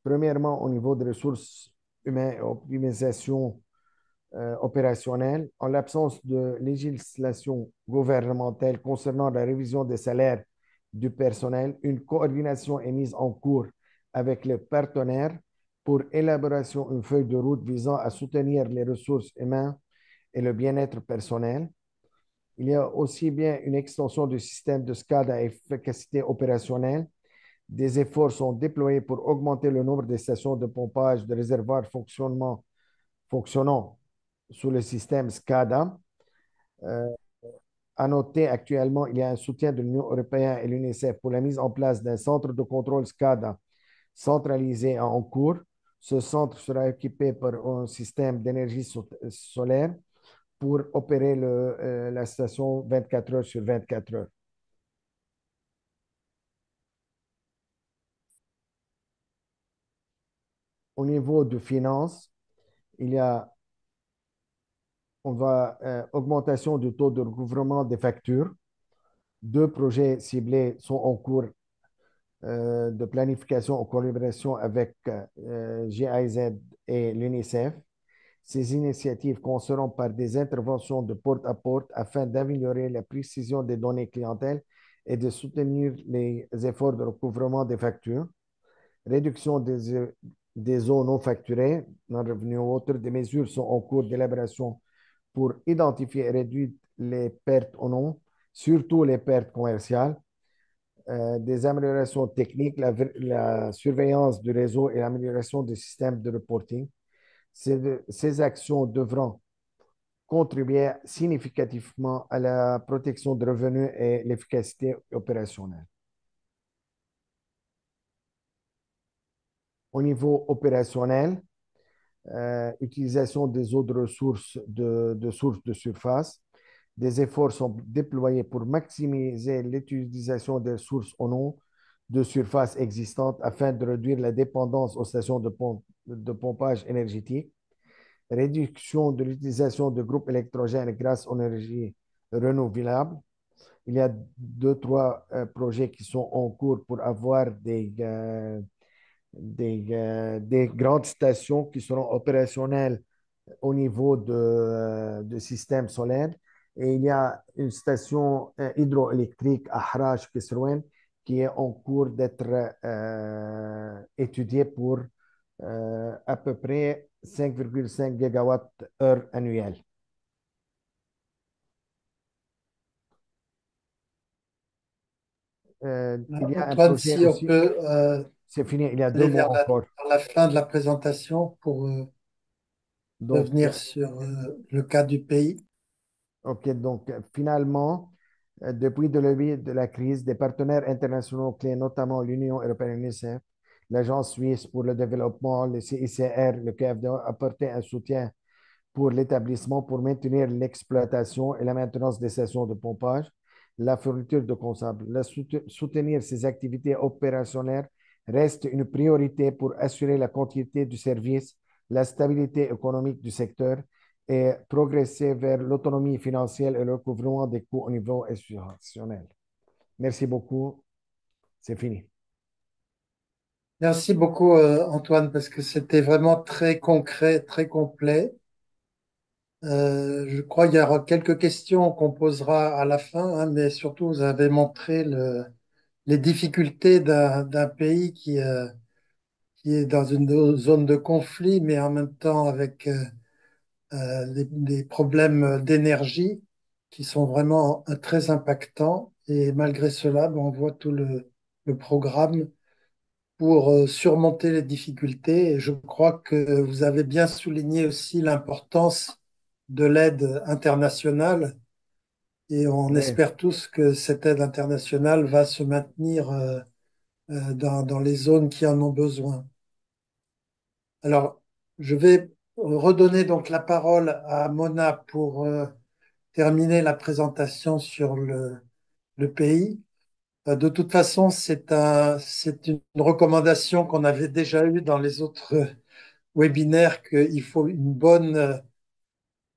Premièrement, au niveau des ressources humaines et optimisation opérationnelle, en l'absence de législation gouvernementale concernant la révision des salaires du personnel, une coordination est mise en cours avec les partenaires pour élaboration d'une feuille de route visant à soutenir les ressources humaines et le bien-être personnel. Il y a aussi bien une extension du système de SCADA à efficacité opérationnelle. Des efforts sont déployés pour augmenter le nombre de stations de pompage de réservoirs fonctionnant sous le système SCADA. À noter, actuellement, il y a un soutien de l'Union européenne et l'UNICEF pour la mise en place d'un centre de contrôle SCADA centralisé en cours. Ce centre sera équipé par un système d'énergie solaire pour opérer la station 24 heures sur 24 heures. Au niveau de finances, il y a augmentation du taux de recouvrement des factures. 2 projets ciblés sont en cours de planification en collaboration avec GIZ et l'UNICEF. Ces initiatives commenceront par des interventions de porte à porte afin d'améliorer la précision des données clientèle et de soutenir les efforts de recouvrement des factures. Réduction des eaux non facturées, non revenus autres, des mesures sont en cours d'élaboration pour identifier et réduire les pertes en eau, surtout les pertes commerciales. Des améliorations techniques, la surveillance du réseau et l'amélioration des systèmes de reporting. Ces actions devront contribuer significativement à la protection de revenus et l'efficacité opérationnelle. Au niveau opérationnel, utilisation des eaux de ressources de sources de surface. Des efforts sont déployés pour maximiser l'utilisation des ressources en eau de surface existantes afin de réduire la dépendance aux stations de pompage énergétique. Réduction de l'utilisation de groupes électrogènes grâce aux énergies renouvelables. Il y a 2, 3 projets qui sont en cours pour avoir des grandes stations qui seront opérationnelles au niveau de systèmes solaires. Et il y a une station hydroélectrique à Haraj, Kisrouen, qui est en cours d'être étudiée pour à peu près 5,5 gigawatts-heure annuels. Il y a un Antoine, projet si on aussi, peut c'est fini, il y a 2 aller mots encore. vers la fin de la présentation pour Donc, revenir sur le cas du pays. OK, donc finalement, depuis le début de la crise, des partenaires internationaux clés, notamment l'Union européenne, l'UNICEF, l'Agence suisse pour le développement, le CICR, le KFD, ont apporté un soutien pour l'établissement pour maintenir l'exploitation et la maintenance des stations de pompage, la fourniture de consommable. Soutenir ces activités opérationnelles reste une priorité pour assurer la continuité du service, la stabilité économique du secteur et progresser vers l'autonomie financière et le recouvrement des coûts au niveau institutionnel. Merci beaucoup. C'est fini. Merci beaucoup, Antoine, parce que c'était vraiment très concret, très complet. Je crois qu'il y aura quelques questions qu'on posera à la fin, hein, mais surtout, vous avez montré les difficultés d'un pays qui est dans une zone de conflit, mais en même temps avec des problèmes d'énergie qui sont vraiment très impactants. Et malgré cela, ben, on voit tout le programme pour surmonter les difficultés. Et je crois que vous avez bien souligné aussi l'importance de l'aide internationale. Et on Oui, espère tous que cette aide internationale va se maintenir dans les zones qui en ont besoin. Alors, je vais redonner donc la parole à Mona pour terminer la présentation sur le pays. De toute façon, c'est une recommandation qu'on avait déjà eue dans les autres webinaires qu'il faut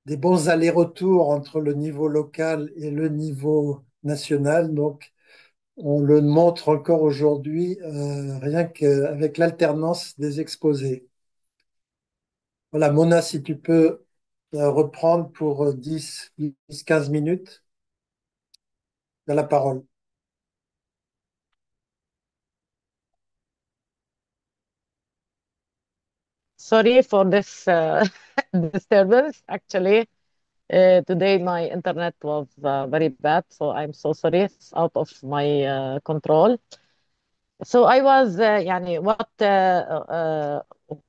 des bons allers-retours entre le niveau local et le niveau national. Donc, on le montre encore aujourd'hui, rien qu'avec l'alternance des exposés. Voilà, Mona, si tu peux reprendre pour 10-15 minutes de la parole. Sorry for this disturbance. Actually, today my internet was very bad, so I'm so sorry. It's out of my control. So I was, يعني,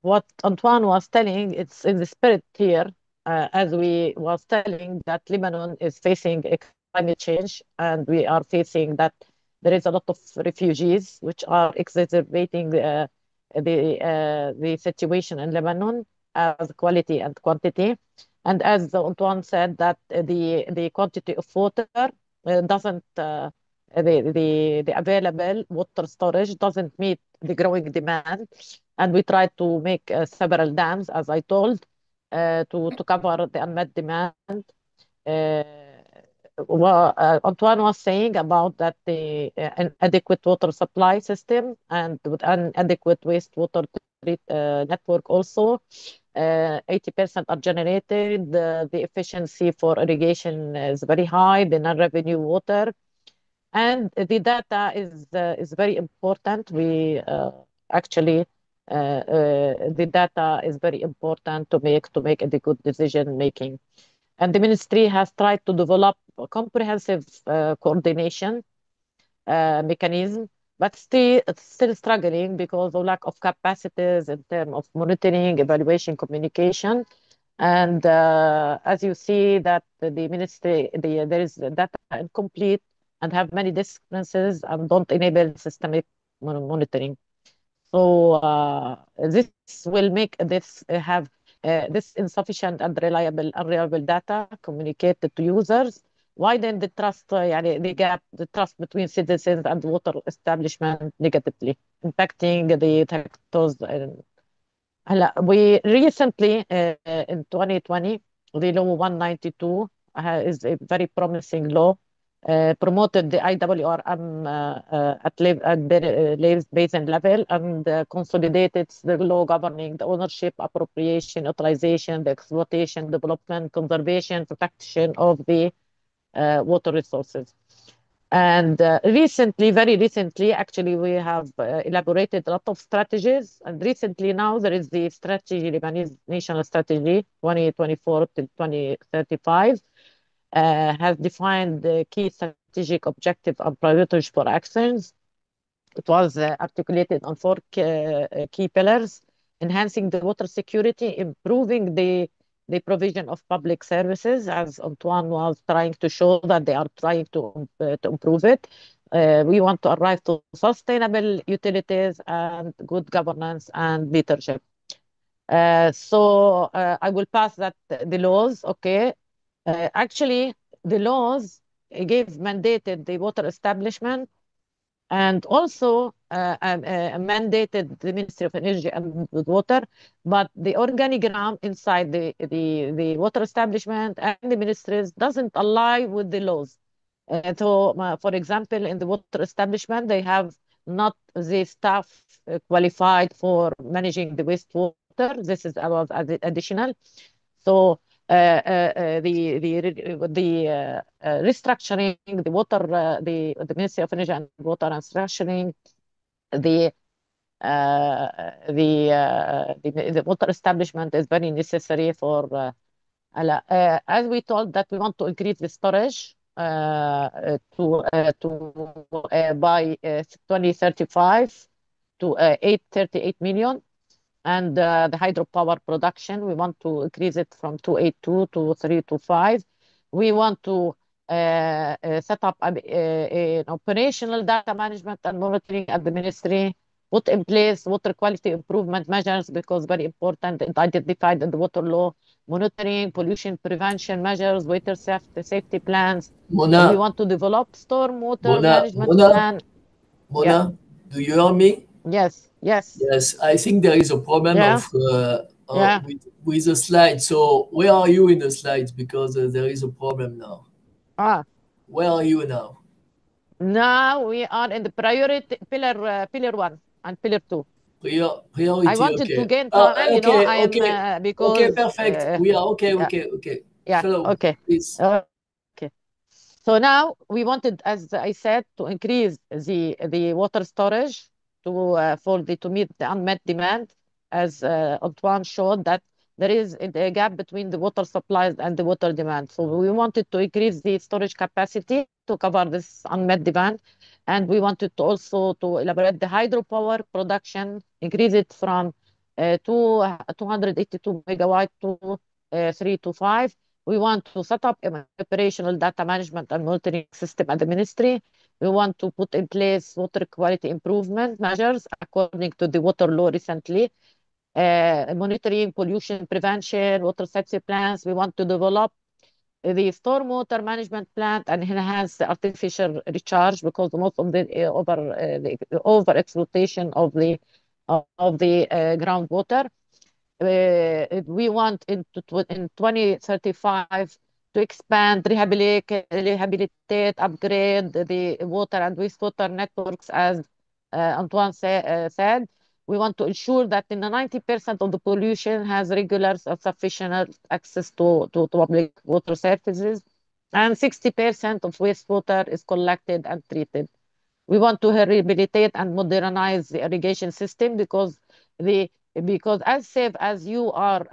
what Antoine was telling, it's in the spirit here, as we was telling that Lebanon is facing a climate change, and we are facing that there is a lot of refugees which are exacerbating the situation in Lebanon as quality and quantity. And as Antoine said, that the quantity of water doesn't the available water storage doesn't meet the growing demand, and we tried to make several dams, as I told, to cover the unmet demand. Uh, Antoine was saying about that the inadequate water supply system and with an adequate wastewater network also. 80% are generated. The efficiency for irrigation is very high. The non-revenue water and the data is very important. We actually the data is very important to make a good decision making. And the ministry has tried to develop a comprehensive coordination mechanism, but still struggling because of lack of capacities in terms of monitoring, evaluation, communication. And as you see that the ministry, there is data incomplete and have many discrepancies and don't enable systemic monitoring. So this will make this have this insufficient and unreliable data communicated to users, widen the trust, the gap, the trust between citizens and water establishment negatively, impacting the sectors. We recently, in 2020, the law 192 is a very promising law, promoted the IWRM at the Leves Basin level and consolidated the law governing the ownership, appropriation, utilization, the exploitation, development, conservation, protection of the water resources. And very recently, actually, we have elaborated a lot of strategies. And recently now there is the strategy, Lebanese National Strategy 2024 to 2035, has defined the key strategic objective and priorities for actions. It was articulated on four key pillars: enhancing the water security, improving the provision of public services, as Antoine was trying to show that they are trying to improve it. We want to arrive to sustainable utilities and good governance and leadership. So I will pass that the laws, okay. Actually, the laws gave mandated the water establishment and also mandated the Ministry of Energy and Water, but the organigram inside the water establishment and the ministries doesn't align with the laws. So, for example, in the water establishment, they have not the staff qualified for managing the wastewater. This is about additional. So the restructuring the water, the Ministry of Energy and Water, and structuring the the water establishment is very necessary for. As we told that we want to increase the storage by 2035 to 838 million. And the hydropower production, we want to increase it from 282 to 325. We want to set up an operational data management and monitoring at the ministry, put in place water quality improvement measures because very important and identified in the water law, monitoring, pollution prevention measures, water safety plans. We Mona, want to develop stormwater Mona, management Mona, plan. Yeah. Mona, do you hear me? Yes. Yes, I think there is a problem Yeah. Yeah. with the slides. So where are you in the slides? Because there is a problem now. Where are you now? Now we are in the priority pillar 1 and pillar 2. Priority. I wanted Okay. to gain time, Okay. I am Okay. because Okay. Perfect. We are okay. yeah, Okay. yeah, Follow, okay. please. Okay. So now we wanted, as I said, to increase the water storage to meet the unmet demand, as Antoine showed that there is a gap between the water supplies and the water demand. So we wanted to increase the storage capacity to cover this unmet demand, and we wanted to also to elaborate the hydropower production, increase it from 282 megawatt to 3 to 5. We want to set up an operational data management and monitoring system at the ministry. We want to put in place water quality improvement measures according to the water law recently, monitoring, pollution prevention, water safety plans. We want to develop the stormwater management plant and enhance the artificial recharge because most of the over exploitation of the groundwater. We want in 2035 to expand, rehabilitate, upgrade the water and wastewater networks, as Antoine said. We want to ensure that in the 90% of the pollution has regular sufficient access to public water services, and 60% of wastewater is collected and treated. We want to rehabilitate and modernize the irrigation system because as safe as you are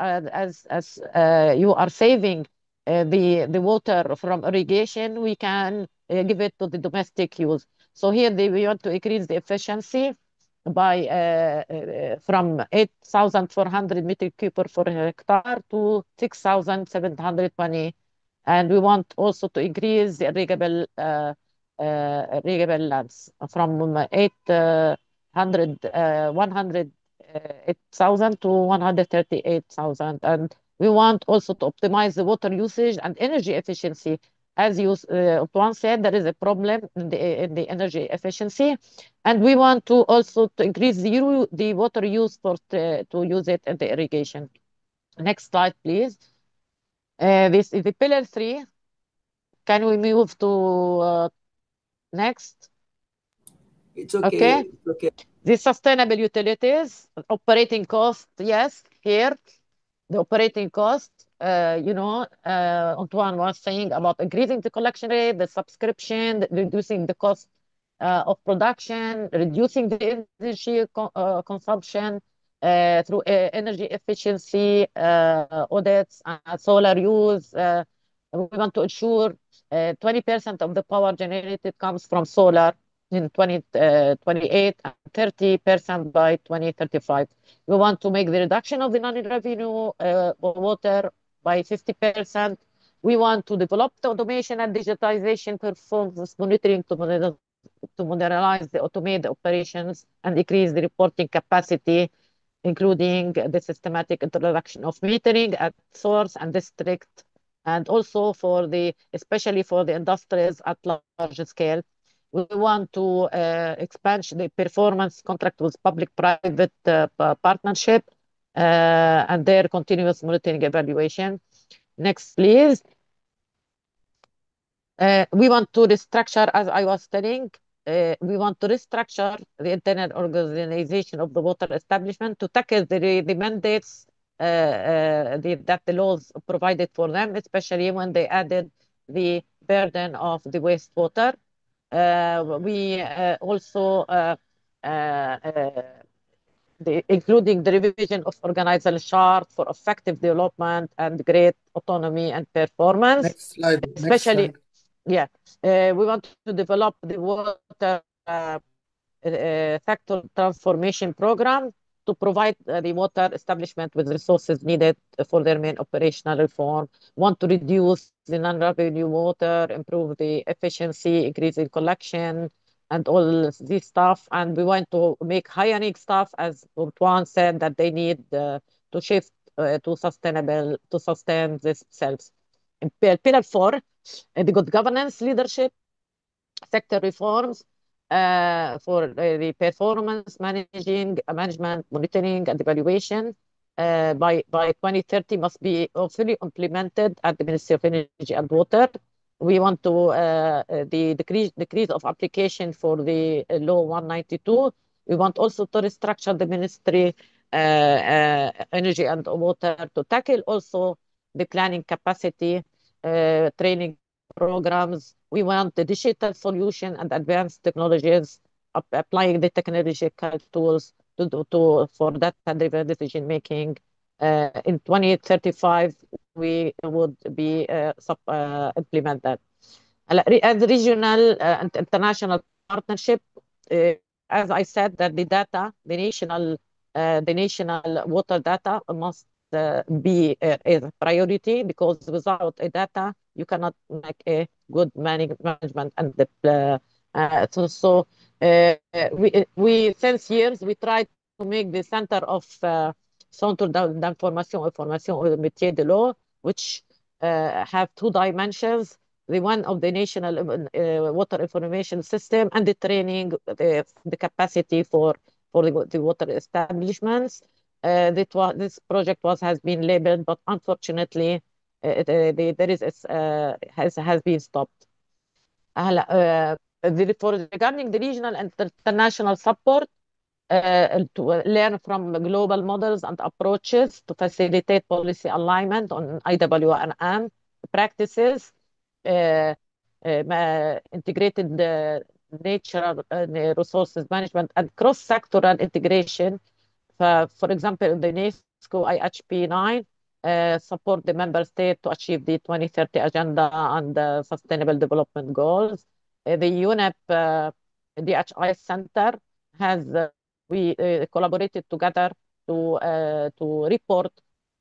you are saving the water from irrigation, we can give it to the domestic use. So here we want to increase the efficiency by from 8,400 metric cube per hectare to 6,720, and we want also to increase the irrigable lands from 108,000 to 138,000. And we want also to optimize the water usage and energy efficiency. As Antoine said, there is a problem in the energy efficiency, and we want to also to increase the water use to use it in the irrigation. Next slide, please. This is the pillar 3. Can we move to next? It's okay. Okay. The sustainable utilities, operating cost, yes, here, the operating cost, Antoine was saying about increasing the collection rate, the subscription, reducing the cost of production, reducing the energy consumption through energy efficiency audits, solar use. We want to ensure 20% of the power generated comes from solar in 2028 and 30% by 2035. We want to make the reduction of the non-revenue water by 50%. We want to develop the automation and digitization performance monitoring to modernize the automated operations and increase the reporting capacity, including the systematic introduction of metering at source and district, and also especially for the industries at large scale. We want to expand the performance contract with public-private partnership and their continuous monitoring evaluation. Next, please. We want to restructure, as I was telling, we want to restructure the internal organization of the water establishment to tackle the mandates that the laws provided for them, especially when they added the burden of the wastewater. We also including the revision of organizational chart for effective development and great autonomy and performance. Next slide. Especially, yeah, we want to develop the water sector transformation program to provide the water establishment with resources needed for their main operational reform. Want to reduce the non-revenue water, improve the efficiency, increase in collection, and all this stuff. And we want to make high-earning stuff, as Antoine said, that they need to shift to sustain themselves. In Pillar 4, the good governance leadership, sector reforms for the performance management, monitoring, and evaluation by 2030 must be fully implemented at the Ministry of Energy and Water. We want to the decrease of application for the Law 192. We want also to restructure the Ministry Energy and Water to tackle also the planning capacity, training programs. We want the digital solution and advanced technologies, applying the technological tools for data-driven decision making. In 2035, we would be implement that. As regional and international partnership, as I said, that the national water data must be a priority, because without a data, you cannot make a good management. And we since years we tried to make the center of Centre d'information au métier de l'eau, which have two dimensions: the one of the national water information system, and the training, the capacity for the water establishments. This project has been labeled, but unfortunately, has been stopped. Regarding the regional and international support, to learn from global models and approaches to facilitate policy alignment on IWRM practices, integrated natural resources management, and cross-sectoral integration. For example, the UNESCO IHP 9 support the member state to achieve the 2030 agenda and the sustainable development goals. The UNEP DHI Center has we collaborated together to report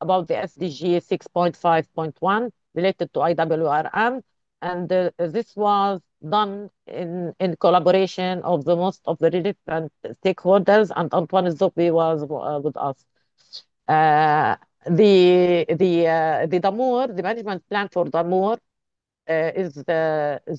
about the SDG 6.5.1 related to IWRM, and this was done in collaboration of the most of the different stakeholders, and Antoine Zopi was with us. The Damour, the management plan for Damour is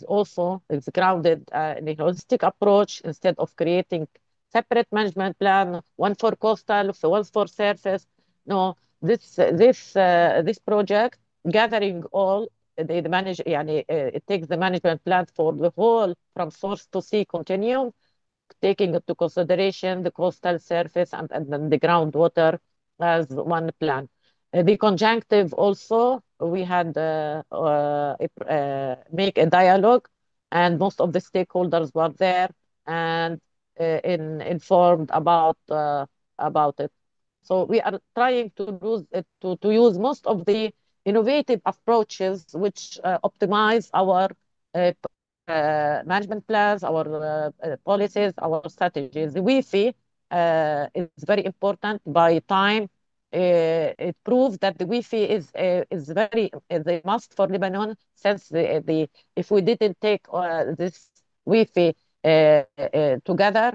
also grounded in a holistic approach. Instead of creating separate management plan, one for coastal, one for surface. No, this project gathering all the manage. It takes the management plan for the whole from source to sea continuum, taking into consideration the coastal surface and then the groundwater as one plan. The conjunctive also, we had make a dialogue, and most of the stakeholders were there and informed about it. So we are trying to use most of the innovative approaches which optimize our management plans, our policies, our strategies. The Wi-Fi is very important. By time, it proves that the Wi-Fi is a must for Lebanon, since if we didn't take this Wi-Fi together,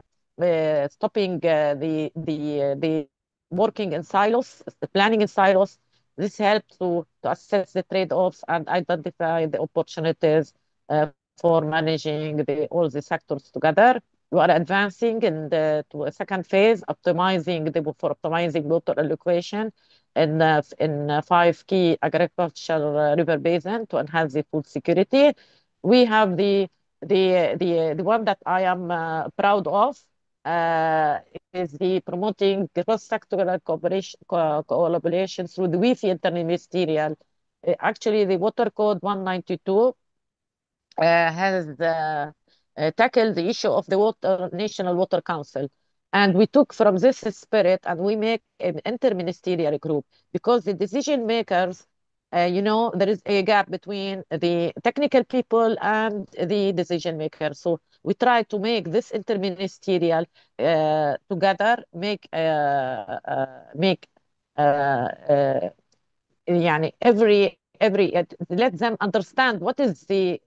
stopping the working in silos, the planning in silos, this helps to assess the trade-offs and identify the opportunities for managing all the sectors together. We are advancing to a second phase, optimizing water allocation in 5 key agricultural river basin to enhance the food security. We have the one that I am proud of is the promoting cross-sectoral collaboration through the Wi-Fi interministerial. Actually, the Water Code 192 has tackled the issue of the National Water Council. And we took from this spirit and we make an interministerial group, because the decision makers there is a gap between the technical people and the decision makers. So we try to make this interministerial together, make يعني let them understand what is the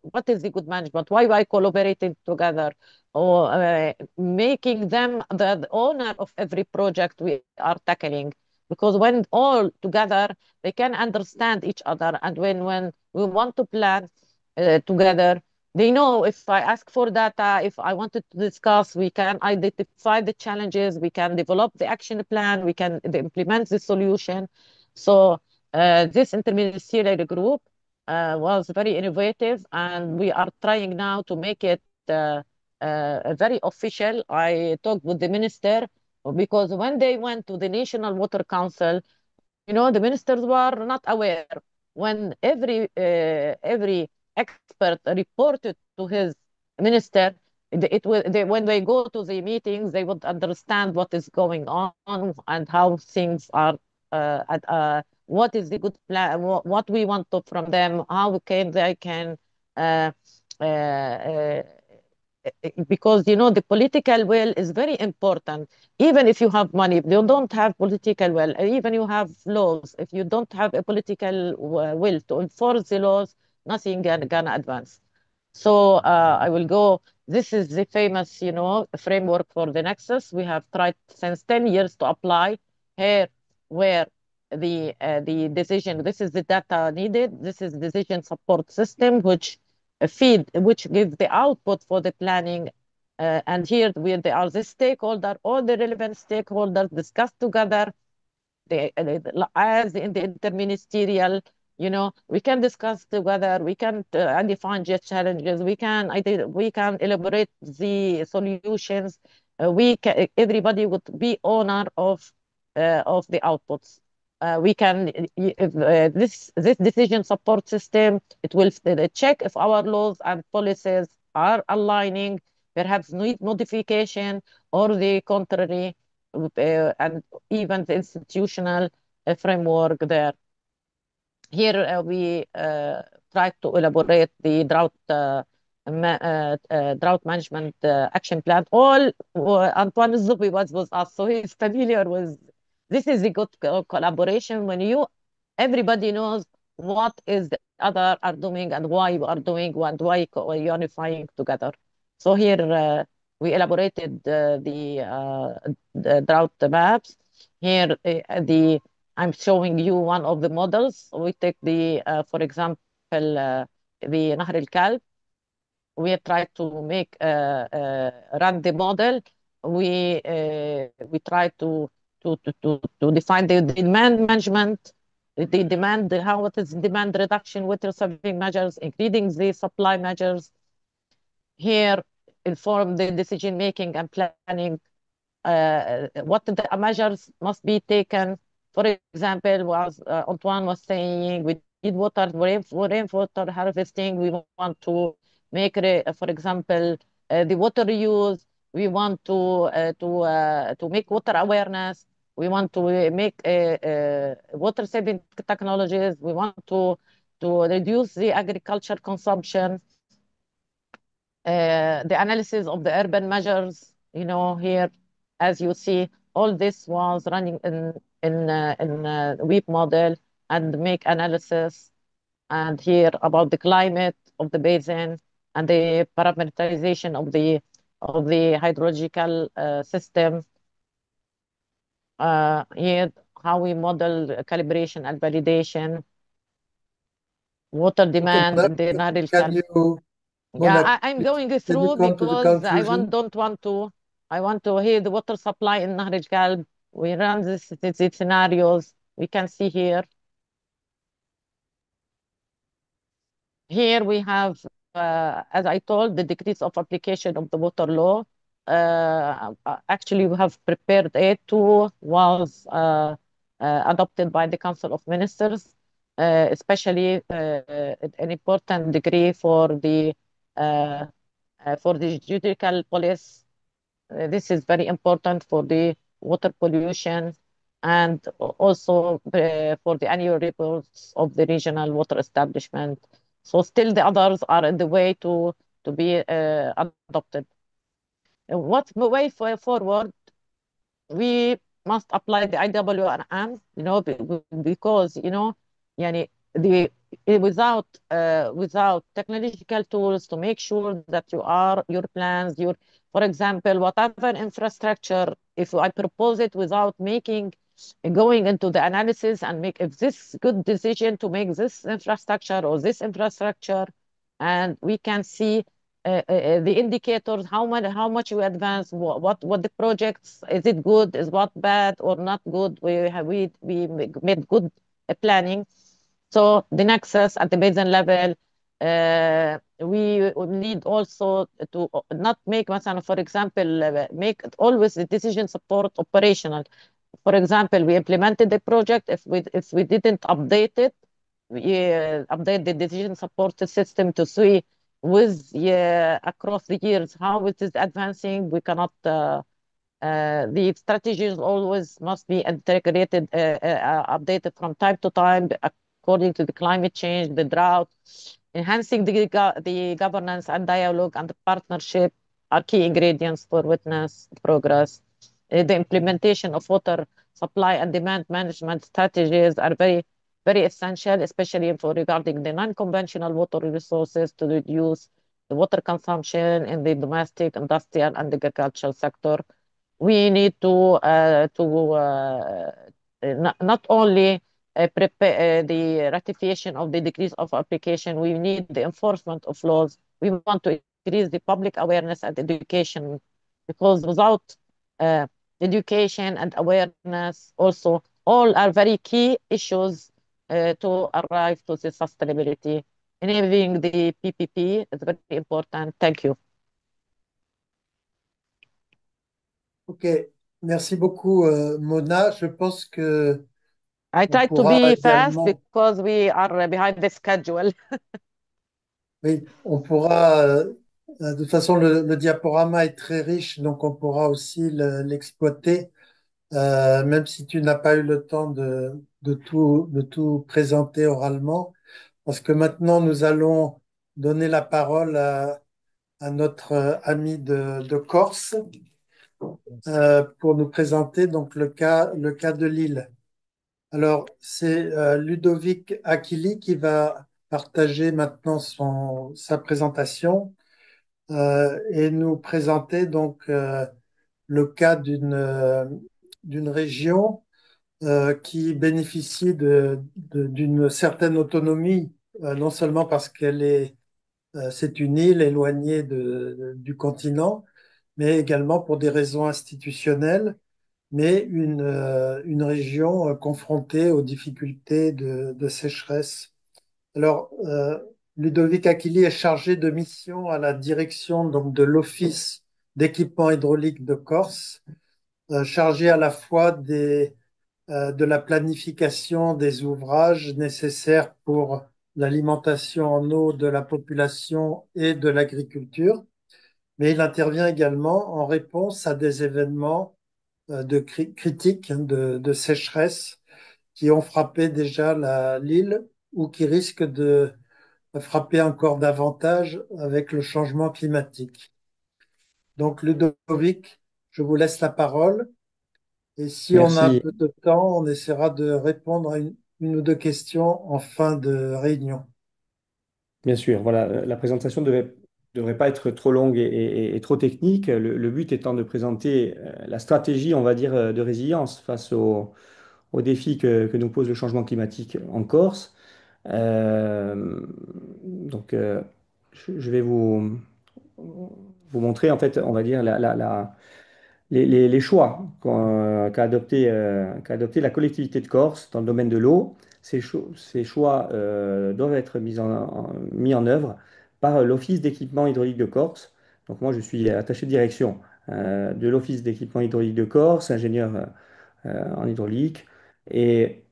good management, why we collaborating together, or making them the owner of every project we are tackling. Because when all together, they can understand each other, and when we want to plan together, they know if I ask for data, if I wanted to discuss, we can identify the challenges, we can develop the action plan, we can implement the solution. So this interministerial group was very innovative, and we are trying now to make it very official. I talked with the minister because when they went to the National Water Council, the ministers were not aware. When every expert reported to his minister, when they go to the meetings, they would understand what is going on and how things are, what is the good plan, what we want from them, how they can uh, uh, uh, because the political will is very important. Even if you have money, if you don't have political will, even you have laws, if you don't have a political will to enforce the laws, nothing gonna advance. So I will go. This is the famous, framework for the Nexus. We have tried since 10 years to apply here, where the decision. This is the data needed. This is decision support system, which gives the output for the planning. And here, where they are the stakeholder, all the relevant stakeholders discuss together as in the interministerial, we can discuss together, we can define just challenges, we can elaborate the solutions. Everybody would be owner of the outputs. We can this decision support system, it will check if our laws and policies are aligning, perhaps need modification or the contrary, and even the institutional framework there. Here we try to elaborate the drought management action plan. Antoine Zubi was with us, so he's familiar with. This is a good collaboration when everybody knows what is the other are doing and why you are doing and why unifying together. So here we elaborated the drought maps. Here I'm showing you one of the models. We take for example, the Nahr al-Kalb. We try to run the model. We try to define the demand management, what is demand reduction, water saving measures, including the supply measures. Here, inform the decision making and planning. What the measures must be taken. For example, Antoine was saying, we need rainwater harvesting. We want to make, for example, the water reuse. We want to make water awareness. We want to make water saving technologies. We want to reduce the agriculture consumption. The analysis of the urban measures, here, as you see, all this was running in WEAP model and make analysis. And here about the climate of the basin and the parameterization of the hydrological system. Here, how we model calibration and validation, water demand, Mona, the Nahr can you, Mona, I'm going can you through come to the because conclusion? I want to hear the water supply in Nahr al-Kalb. We run these scenarios. We can see here. Here we have, as I told, the decrease of application of the water law. Actually, we have prepared it too, was adopted by the Council of Ministers, especially an important degree for the judicial police. This is very important for the water pollution. and also for the annual reports of the regional water establishment. So still the others are in the way to be adopted. What's the way forward? We must apply the IWRM, because, yani, the without technological tools to make sure that your plans, for example, whatever infrastructure, if I propose it without going into the analysis and make if this good decision to make this infrastructure or this infrastructure, and we can see the indicators, how much you advance, what the projects, is it good, is what bad or not good. We made good planning. So the nexus at the basin level, we need also to not make, for example, make always the decision support operational. For example, we implemented the project. If we didn't update it, we update the decision support system to see across the years how it is advancing. We cannot. The strategies always must be integrated, updated from time to time according to the climate change, the drought. Enhancing the governance and dialogue and the partnership are key ingredients for witness progress. The implementation of water supply and demand management strategies are very, very essential, especially for regarding the non-conventional water resources to reduce the water consumption in the domestic, industrial, and agricultural sector. We need to not only prepare the ratification of the decrees of application, we need the enforcement of laws. We want to increase the public awareness and education, because without uh, education and awareness also, all are very key issues to arrive to the sustainability. Enabling the PPP is very important. Thank you. Ok, merci beaucoup, Mona. Je pense que I on tried to pourra be fast également, because we are behind the schedule. oui, on pourra, de toute façon, le diaporama est très riche, donc on pourra aussi l'exploiter, même si tu n'as pas eu le temps de tout présenter oralement, parce que maintenant nous allons donner la parole à notre ami de Corse, pour nous présenter donc le cas de Lille. Alors, c'est Ludovic Aquili qui va partager maintenant sa présentation, et nous présenter donc le cas d'une région qui bénéficie d'une certaine autonomie, non seulement parce c'est une île éloignée du continent, mais également pour des raisons institutionnelles, mais une région confrontée aux difficultés de sécheresse. Alors, Ludovic Aquili est chargé de mission à la direction donc, de l'Office d'équipement hydraulique de Corse, chargé à la fois de la planification des ouvrages nécessaires pour l'alimentation en eau de la population et de l'agriculture, mais il intervient également en réponse à des événements critiques, hein, de sécheresse qui ont frappé déjà l'île ou qui risquent de frapper encore davantage avec le changement climatique. Donc, Ludovic, je vous laisse la parole. Et si on a un Merci, peu de temps, on essaiera de répondre à une ou deux questions en fin de réunion. bien sûr. Voilà, la présentation devrait pas être trop longue et trop technique. Le but étant de présenter la stratégie, on va dire, de résilience face aux défis que nous pose le changement climatique en Corse. Donc, je vais vous montrer, en fait, on va dire, les choix qu'a adopté la collectivité de Corse dans le domaine de l'eau. Ces choix doivent être mis en œuvre par l'Office d'équipement hydraulique de Corse. Donc moi, je suis attaché de direction de l'Office d'équipement hydraulique de Corse, ingénieur en hydraulique. Et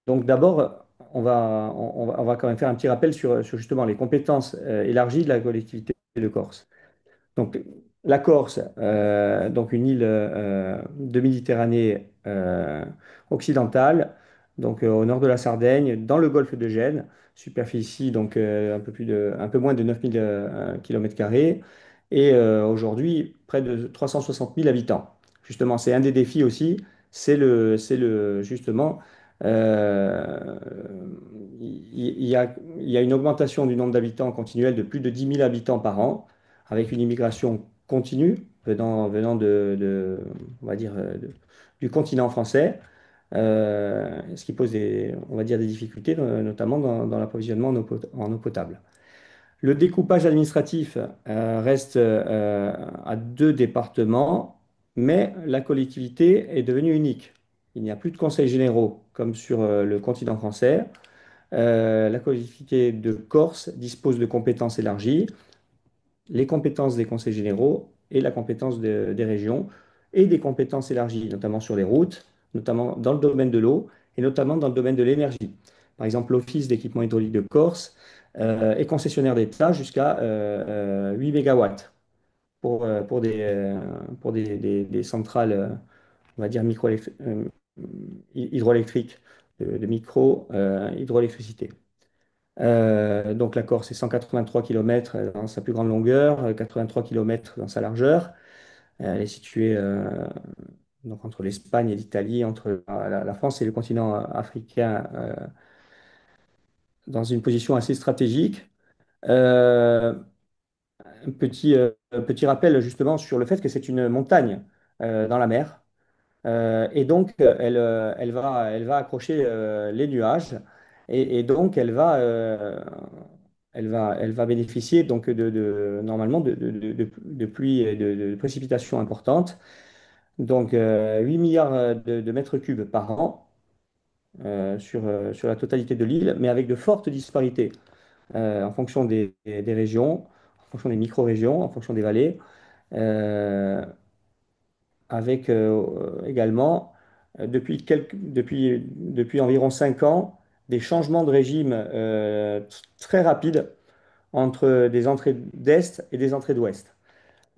donc d'abord, on va quand même faire un petit rappel sur justement les compétences élargies de la collectivité de Corse. Donc, La Corse, donc une île de Méditerranée occidentale, donc au nord de la Sardaigne, dans le golfe de Gênes, superficie donc un peu moins de 9000 km², et aujourd'hui près de 360 000 habitants. Justement, c'est un des défis aussi, justement, euh, il y a une augmentation du nombre d'habitants continuelle de plus de 10 000 habitants par an, avec une immigration continue venant on va dire, du continent français, ce qui pose on va dire, des difficultés, notamment dans l'approvisionnement en eau potable. Le découpage administratif reste à deux départements, mais la collectivité est devenue unique. Il n'y a plus de conseils généraux comme sur le continent français. La collectivité de Corse dispose de compétences élargies, les compétences des conseils généraux et la compétence des régions, et des compétences élargies, notamment sur les routes, notamment dans le domaine de l'eau et notamment dans le domaine de l'énergie. Par exemple, l'Office d'équipement hydraulique de Corse est concessionnaire d'État jusqu'à 8 mégawatts pour des centrales, on va dire, hydroélectriques, de micro-hydroélectricité. Donc la Corse, c'est 183 km dans sa plus grande longueur, 83 km dans sa largeur. Elle est située donc entre l'Espagne et l'Italie, entre la France et le continent africain, dans une position assez stratégique. Euh, petit rappel justement sur le fait que c'est une montagne dans la mer. Et donc, elle va accrocher les nuages, et donc elle va bénéficier donc normalement de pluies et de précipitations importantes. Donc, 8 milliards de mètres cubes par an sur la totalité de l'île, mais avec de fortes disparités en fonction des régions, en fonction des micro-régions, en fonction des vallées. Euh, Avec également, depuis environ 5 ans, des changements de régime très rapides entre des entrées d'est et des entrées d'ouest.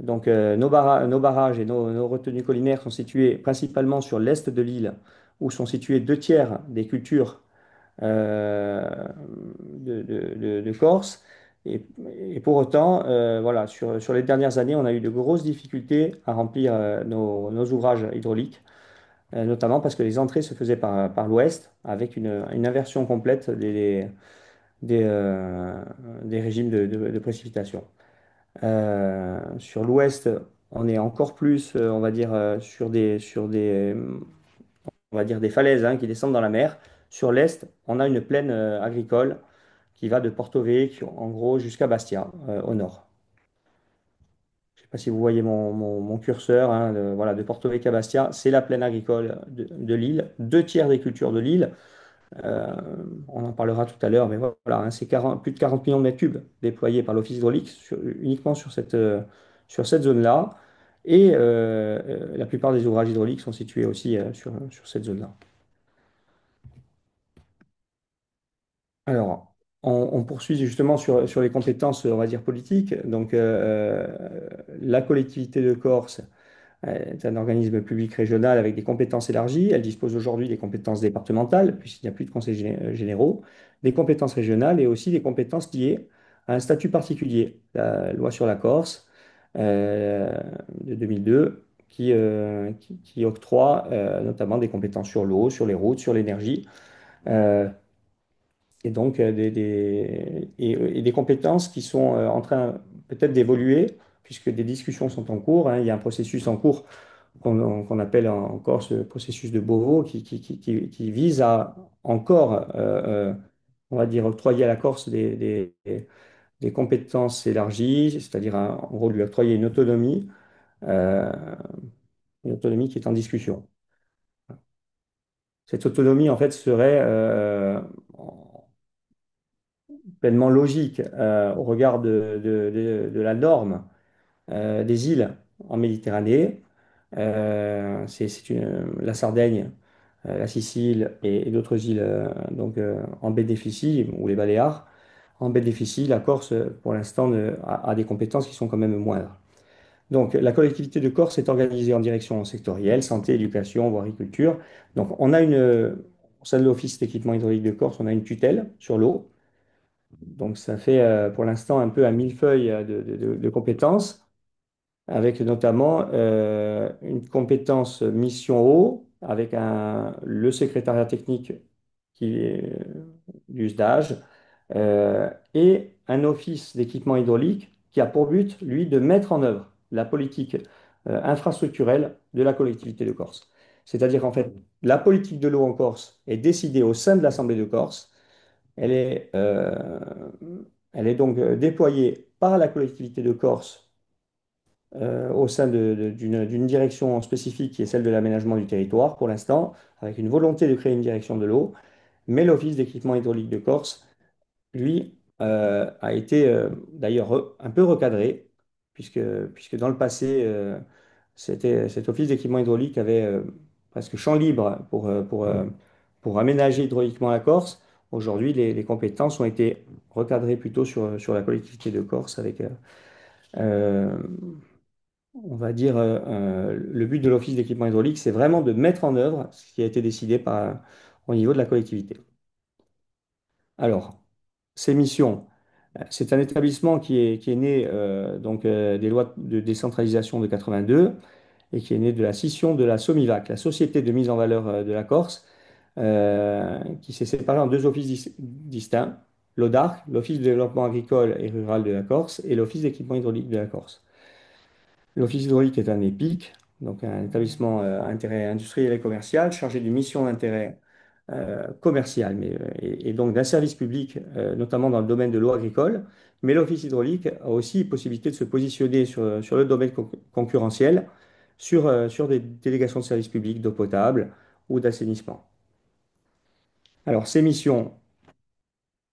Donc, nos barrages et nos retenues collinaires sont situés principalement sur l'est de l'île, où sont situés deux tiers des cultures euh, de Corse. Et, et pour autant, voilà, sur les dernières années, on a eu de grosses difficultés à remplir nos ouvrages hydrauliques, notamment parce que les entrées se faisaient par l'ouest, avec une inversion complète des régimes de précipitation. Sur l'ouest, on est encore plus, on va dire, on va dire des falaises hein, qui descendent dans la mer. Sur l'est, on a une plaine agricole qui va de Porto Vecchio, en gros, jusqu'à Bastia, au nord. Je ne sais pas si vous voyez mon curseur, hein, voilà, de Porto Vecchio à Bastia, c'est la plaine agricole de l'île. Deux tiers des cultures de l'île. Euh, on en parlera tout à l'heure, mais voilà, hein, c'est plus de 40 millions de mètres cubes déployés par l'Office hydraulique uniquement sur cette zone-là. Et la plupart des ouvrages hydrauliques sont situés aussi sur cette zone-là. Alors, on poursuit justement sur les compétences, on va dire, politiques. Donc, la collectivité de Corse est un organisme public régional avec des compétences élargies. Elle dispose aujourd'hui des compétences départementales, puisqu'il n'y a plus de conseils généraux, des compétences régionales et aussi des compétences liées à un statut particulier. La loi sur la Corse euh, de 2002 qui octroie notamment des compétences sur l'eau, sur les routes, sur l'énergie. Euh, et donc et des compétences qui sont en train peut-être d'évoluer, puisque des discussions sont en cours, hein. Il y a un processus en cours qu'on appelle encore ce processus de Beauvau, qui vise à encore, on va dire, octroyer à la Corse des compétences élargies, c'est-à-dire en gros lui octroyer euh, une autonomie qui est en discussion. Cette autonomie, en fait, serait pleinement logique au regard de la norme des îles en Méditerranée. La Sardaigne, la Sicile et d'autres îles en bénéficient, ou les Baléares en bénéficient. La Corse, pour l'instant, a des compétences qui sont quand même moindres. Donc, la collectivité de Corse est organisée en direction sectorielle, santé, éducation, voirie, agriculture. Donc, on a au sein de l'Office d'équipement hydraulique de Corse, on a une tutelle sur l'eau. Donc, ça fait pour l'instant un peu un millefeuille de compétences, avec notamment une compétence mission eau, avec le secrétariat technique qui est du SDAGE, et un office d'équipement hydraulique qui a pour but, lui, de mettre en œuvre la politique infrastructurelle de la collectivité de Corse. C'est-à-dire qu'en fait, la politique de l'eau en Corse est décidée au sein de l'Assemblée de Corse. Elle est, euh, Elle est donc déployée par la collectivité de Corse au sein d'une direction spécifique qui est celle de l'aménagement du territoire pour l'instant, avec une volonté de créer une direction de l'eau. Mais l'Office d'équipement hydraulique de Corse, lui, a été d'ailleurs un peu recadré, puisque dans le passé, cet office d'équipement hydraulique avait presque champ libre pour aménager hydrauliquement la Corse. Aujourd'hui, les compétences ont été recadrées plutôt sur la collectivité de Corse avec, euh, on va dire, le but de l'office d'équipement hydraulique, c'est vraiment de mettre en œuvre ce qui a été décidé au niveau de la collectivité. Alors, ces missions. C'est un établissement qui est né des lois de décentralisation de 82 et qui est né de la scission de la SOMIVAC, la Société de mise en valeur de la Corse, qui s'est séparée en deux offices distincts, l'ODARC, l'Office de développement agricole et rural de la Corse, et l'Office d'équipement hydraulique de la Corse. L'Office hydraulique est un EPIC, donc un établissement à intérêt industriel et commercial chargé d'une mission d'intérêt commercial et donc d'un service public, notamment dans le domaine de l'eau agricole. Mais l'Office hydraulique a aussi possibilité de se positionner sur le domaine concurrentiel, sur des délégations de service public d'eau potable ou d'assainissement. Alors, ces missions,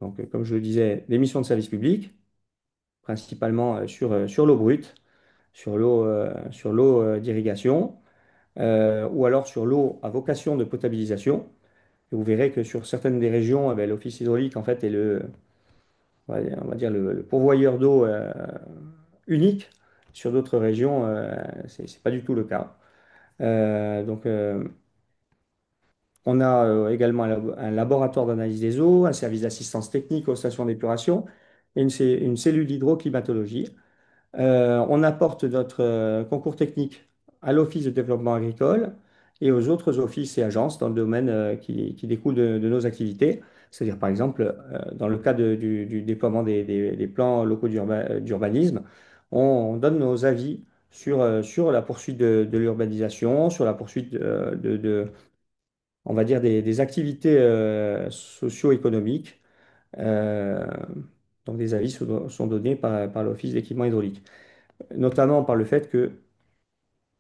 donc, comme je le disais, des missions de service public, principalement sur l'eau brute, sur l'eau d'irrigation, ou alors sur l'eau à vocation de potabilisation. Et vous verrez que sur certaines des régions, eh ben, l'office hydraulique en fait est on va dire le pourvoyeur d'eau unique. Sur d'autres régions, c'est pas du tout le cas. Donc, on a également un laboratoire d'analyse des eaux, un service d'assistance technique aux stations d'épuration et une cellule d'hydroclimatologie. On apporte notre concours technique à l'Office de développement agricole et aux autres offices et agences dans le domaine qui découle de nos activités. C'est-à-dire, par exemple, dans le cas du déploiement des plans locaux d'urbanisme, on donne nos avis sur la poursuite de l'urbanisation, sur la poursuite on va dire, des activités socio-économiques. Euh, donc, des avis sont donnés par l'Office d'équipement hydraulique, notamment par le fait que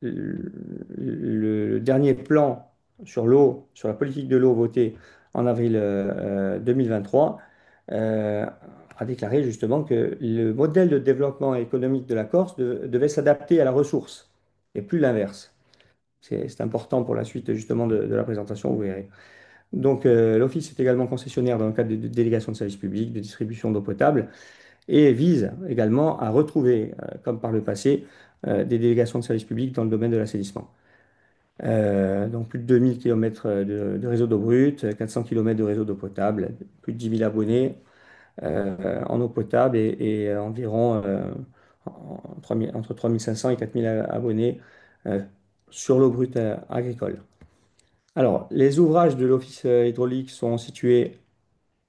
le dernier plan sur l'eau, sur la politique de l'eau voté en avril 2023, euh, a déclaré justement que le modèle de développement économique de la Corse devait s'adapter à la ressource et plus l'inverse. C'est important pour la suite justement de la présentation, vous verrez. Donc l'Office est également concessionnaire dans le cadre de délégations de services publics, de distribution d'eau potable et vise également à retrouver, comme par le passé, des délégations de services publics dans le domaine de l'assainissement. Donc plus de 2000 km de réseau d'eau brute, 400 km de réseau d'eau potable, plus de 10 000 abonnés en eau potable et environ entre 3500 et 4000 abonnés euh, sur l'eau brute agricole. Alors, les ouvrages de l'Office hydraulique sont situés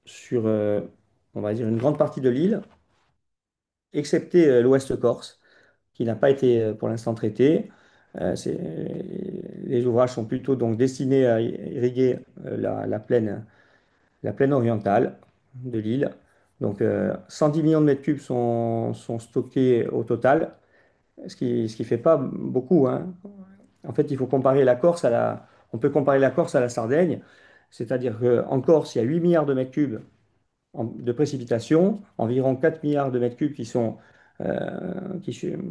sur, on va dire, une grande partie de l'île, excepté l'Ouest Corse, qui n'a pas été pour l'instant traité. Les ouvrages sont plutôt donc destinés à irriguer la plaine orientale de l'île. Donc 110 millions de mètres cubes sont stockés au total, ce qui fait pas beaucoup, hein. En fait, il faut comparer la Corse on peut comparer la Corse à la Sardaigne, c'est-à-dire qu'en Corse, il y a 8 milliards de mètres cubes de précipitations, environ 4 milliards de mètres cubes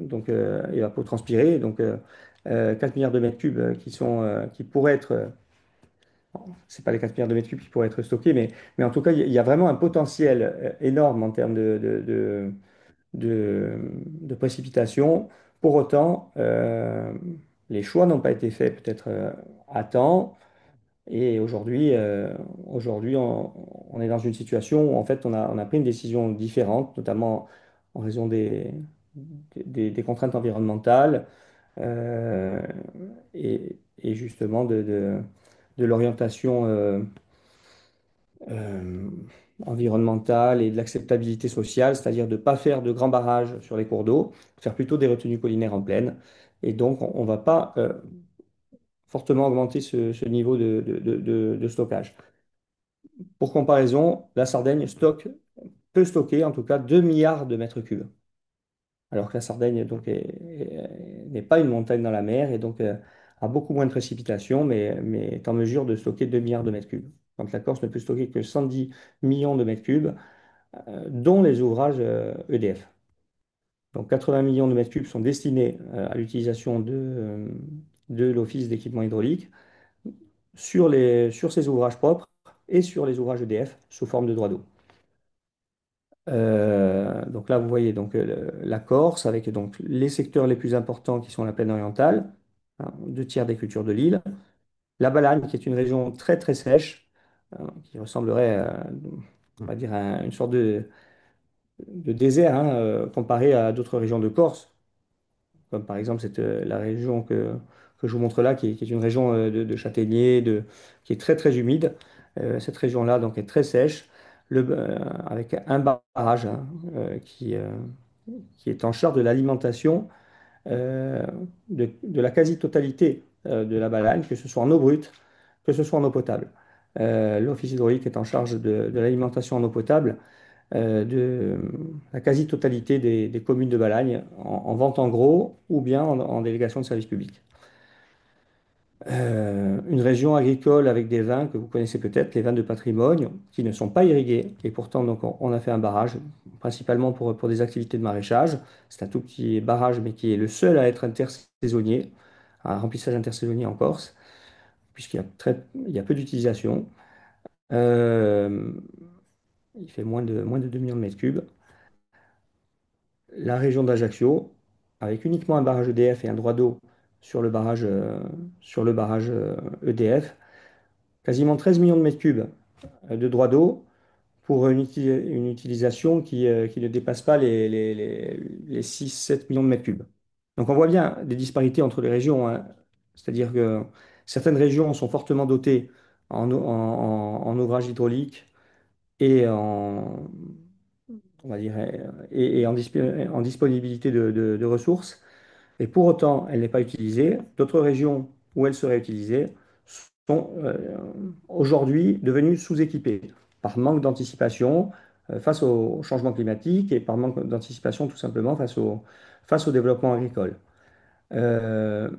donc évapotranspirés, donc 4 milliards de mètres cubes qui pourraient être, c'est pas les 4 milliards de mètres cubes qui pourraient être stockés, mais en tout cas, il y a vraiment un potentiel énorme en termes de précipitations Pour autant, les choix n'ont pas été faits peut-être à temps. Et aujourd'hui, on est dans une situation où en fait on a pris une décision différente, notamment en raison des contraintes environnementales euh, et justement de l'orientation euh, environnementale et de l'acceptabilité sociale, c'est-à-dire de ne pas faire de grands barrages sur les cours d'eau, faire plutôt des retenues collinaires en plaine. Et donc, on ne va pas fortement augmenter ce niveau de stockage. Pour comparaison, la Sardaigne peut stocker en tout cas 2 milliards de mètres cubes, alors que la Sardaigne donc, n'est pas une montagne dans la mer et donc a beaucoup moins de précipitations, mais est en mesure de stocker 2 milliards de mètres cubes. Donc la Corse ne peut stocker que 110 millions de mètres cubes, dont les ouvrages EDF. Donc 80 millions de mètres cubes sont destinés à l'utilisation de l'Office d'équipement hydraulique sur ces ouvrages propres et sur les ouvrages EDF sous forme de droits d'eau. Donc là, vous voyez donc, la Corse avec donc, les secteurs les plus importants qui sont la plaine orientale, hein, 2 tiers des cultures de l'île. La Balagne, qui est une région très très sèche, qui ressemblerait, on va dire, à une sorte de désert hein, comparé à d'autres régions de Corse, comme par exemple la région que je vous montre là, qui est une région de châtaigniers, qui est très très humide. Cette région-là donc est très sèche, avec un barrage hein, qui est en charge de l'alimentation euh, de la quasi-totalité de la Balagne, que ce soit en eau brute, que ce soit en eau potable. L'Office hydraulique est en charge de l'alimentation en eau potable de la quasi-totalité des communes de Balagne en vente en gros ou bien en délégation de service public. Une région agricole avec des vins que vous connaissez peut-être, les vins de patrimoine, qui ne sont pas irrigués. Et pourtant, donc, on a fait un barrage, principalement pour des activités de maraîchage. C'est un tout petit barrage, mais qui est le seul à être intersaisonnier, un remplissage intersaisonnier en Corse, il y a peu d'utilisation. Euh, il fait moins de 2 millions de mètres cubes. La région d'Ajaccio, avec uniquement un barrage EDF et un droit d'eau sur le barrage EDF, quasiment 13 millions de mètres cubes de droit d'eau pour une utilisation qui ne dépasse pas les 6-7 millions de mètres cubes. Donc on voit bien des disparités entre les régions, hein. C'est-à-dire que certaines régions sont fortement dotées en ouvrage hydraulique et on va dire, en disponibilité de ressources. Et pour autant, elle n'est pas utilisée. D'autres régions où elle serait utilisée sont aujourd'hui devenues sous-équipées par manque d'anticipation face au changement climatique et par manque d'anticipation tout simplement face au développement agricole. Euh,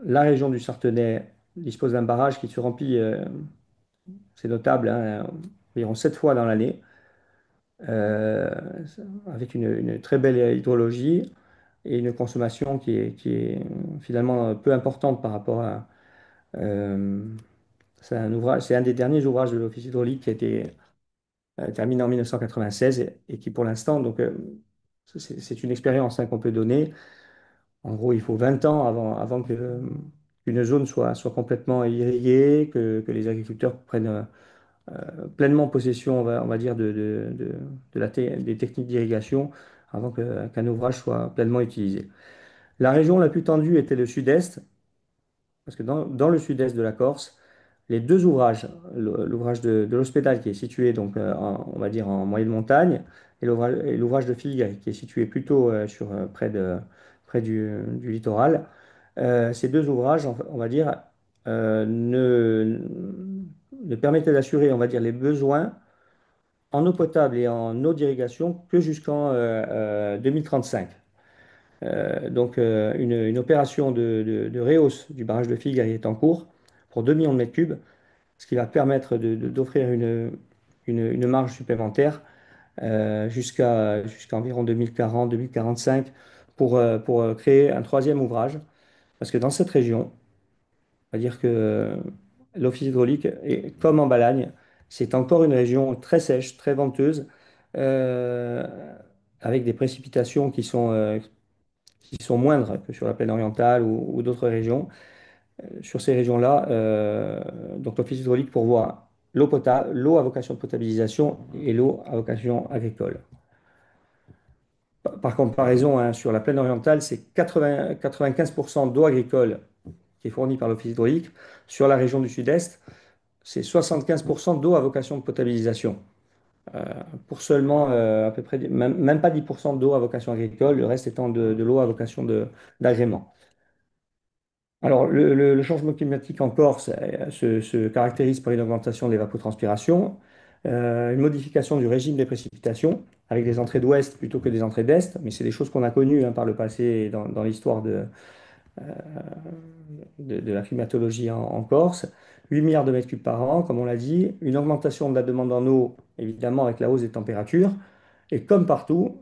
la région du Sartenay dispose d'un barrage qui se remplit, c'est notable, hein, environ 7 fois dans l'année, euh, avec une très belle hydrologie et une consommation qui est finalement peu importante par rapport à... euh, c'est un des derniers ouvrages de l'Office hydraulique qui a été terminé en 1996 et qui pour l'instant, donc c'est une expérience hein, qu'on peut donner. En gros, il faut 20 ans avant qu'une zone soit complètement irriguée, que les agriculteurs prennent pleinement possession, on va dire, des techniques d'irrigation avant qu'un ouvrage soit pleinement utilisé. La région la plus tendue était le sud-est, parce que dans le sud-est de la Corse, les deux ouvrages, l'ouvrage de l'Hospédale qui est situé donc on va dire en moyenne montagne et l'ouvrage de Figre qui est situé plutôt près du littoral, ces deux ouvrages, on va dire, ne permettaient d'assurer, on va dire, les besoins en eau potable et en eau d'irrigation que jusqu'en 2035. Donc, une opération de rehausse du barrage de Figari est en cours pour 2 millions de mètres cubes, ce qui va permettre d'offrir une marge supplémentaire jusqu'à environ 2040-2045 pour créer un troisième ouvrage. Parce que dans cette région, on va dire que l'Office hydraulique, comme en Balagne, c'est encore une région très sèche, très venteuse, euh, avec des précipitations qui sont moindres que sur la plaine orientale ou d'autres régions. Sur ces régions-là, donc l'Office hydraulique pourvoit l'eau potable, l'eau à vocation de potabilisation et l'eau à vocation agricole. Par comparaison, hein, sur la plaine orientale, c'est 95% d'eau agricole qui est fournie par l'Office hydraulique. Sur la région du Sud-Est, c'est 75% d'eau à vocation de potabilisation. Euh, pour seulement à peu près, même pas 10% d'eau à vocation agricole, le reste étant de l'eau à vocation d'agrément. Alors, le changement climatique en Corse se caractérise par une augmentation de l'évapotranspiration, une modification du régime des précipitations, avec des entrées d'ouest plutôt que des entrées d'est, mais c'est des choses qu'on a connues hein, par le passé et dans l'histoire euh, de la climatologie en Corse. 8 milliards de mètres cubes par an, comme on l'a dit, une augmentation de la demande en eau, évidemment avec la hausse des températures, et comme partout,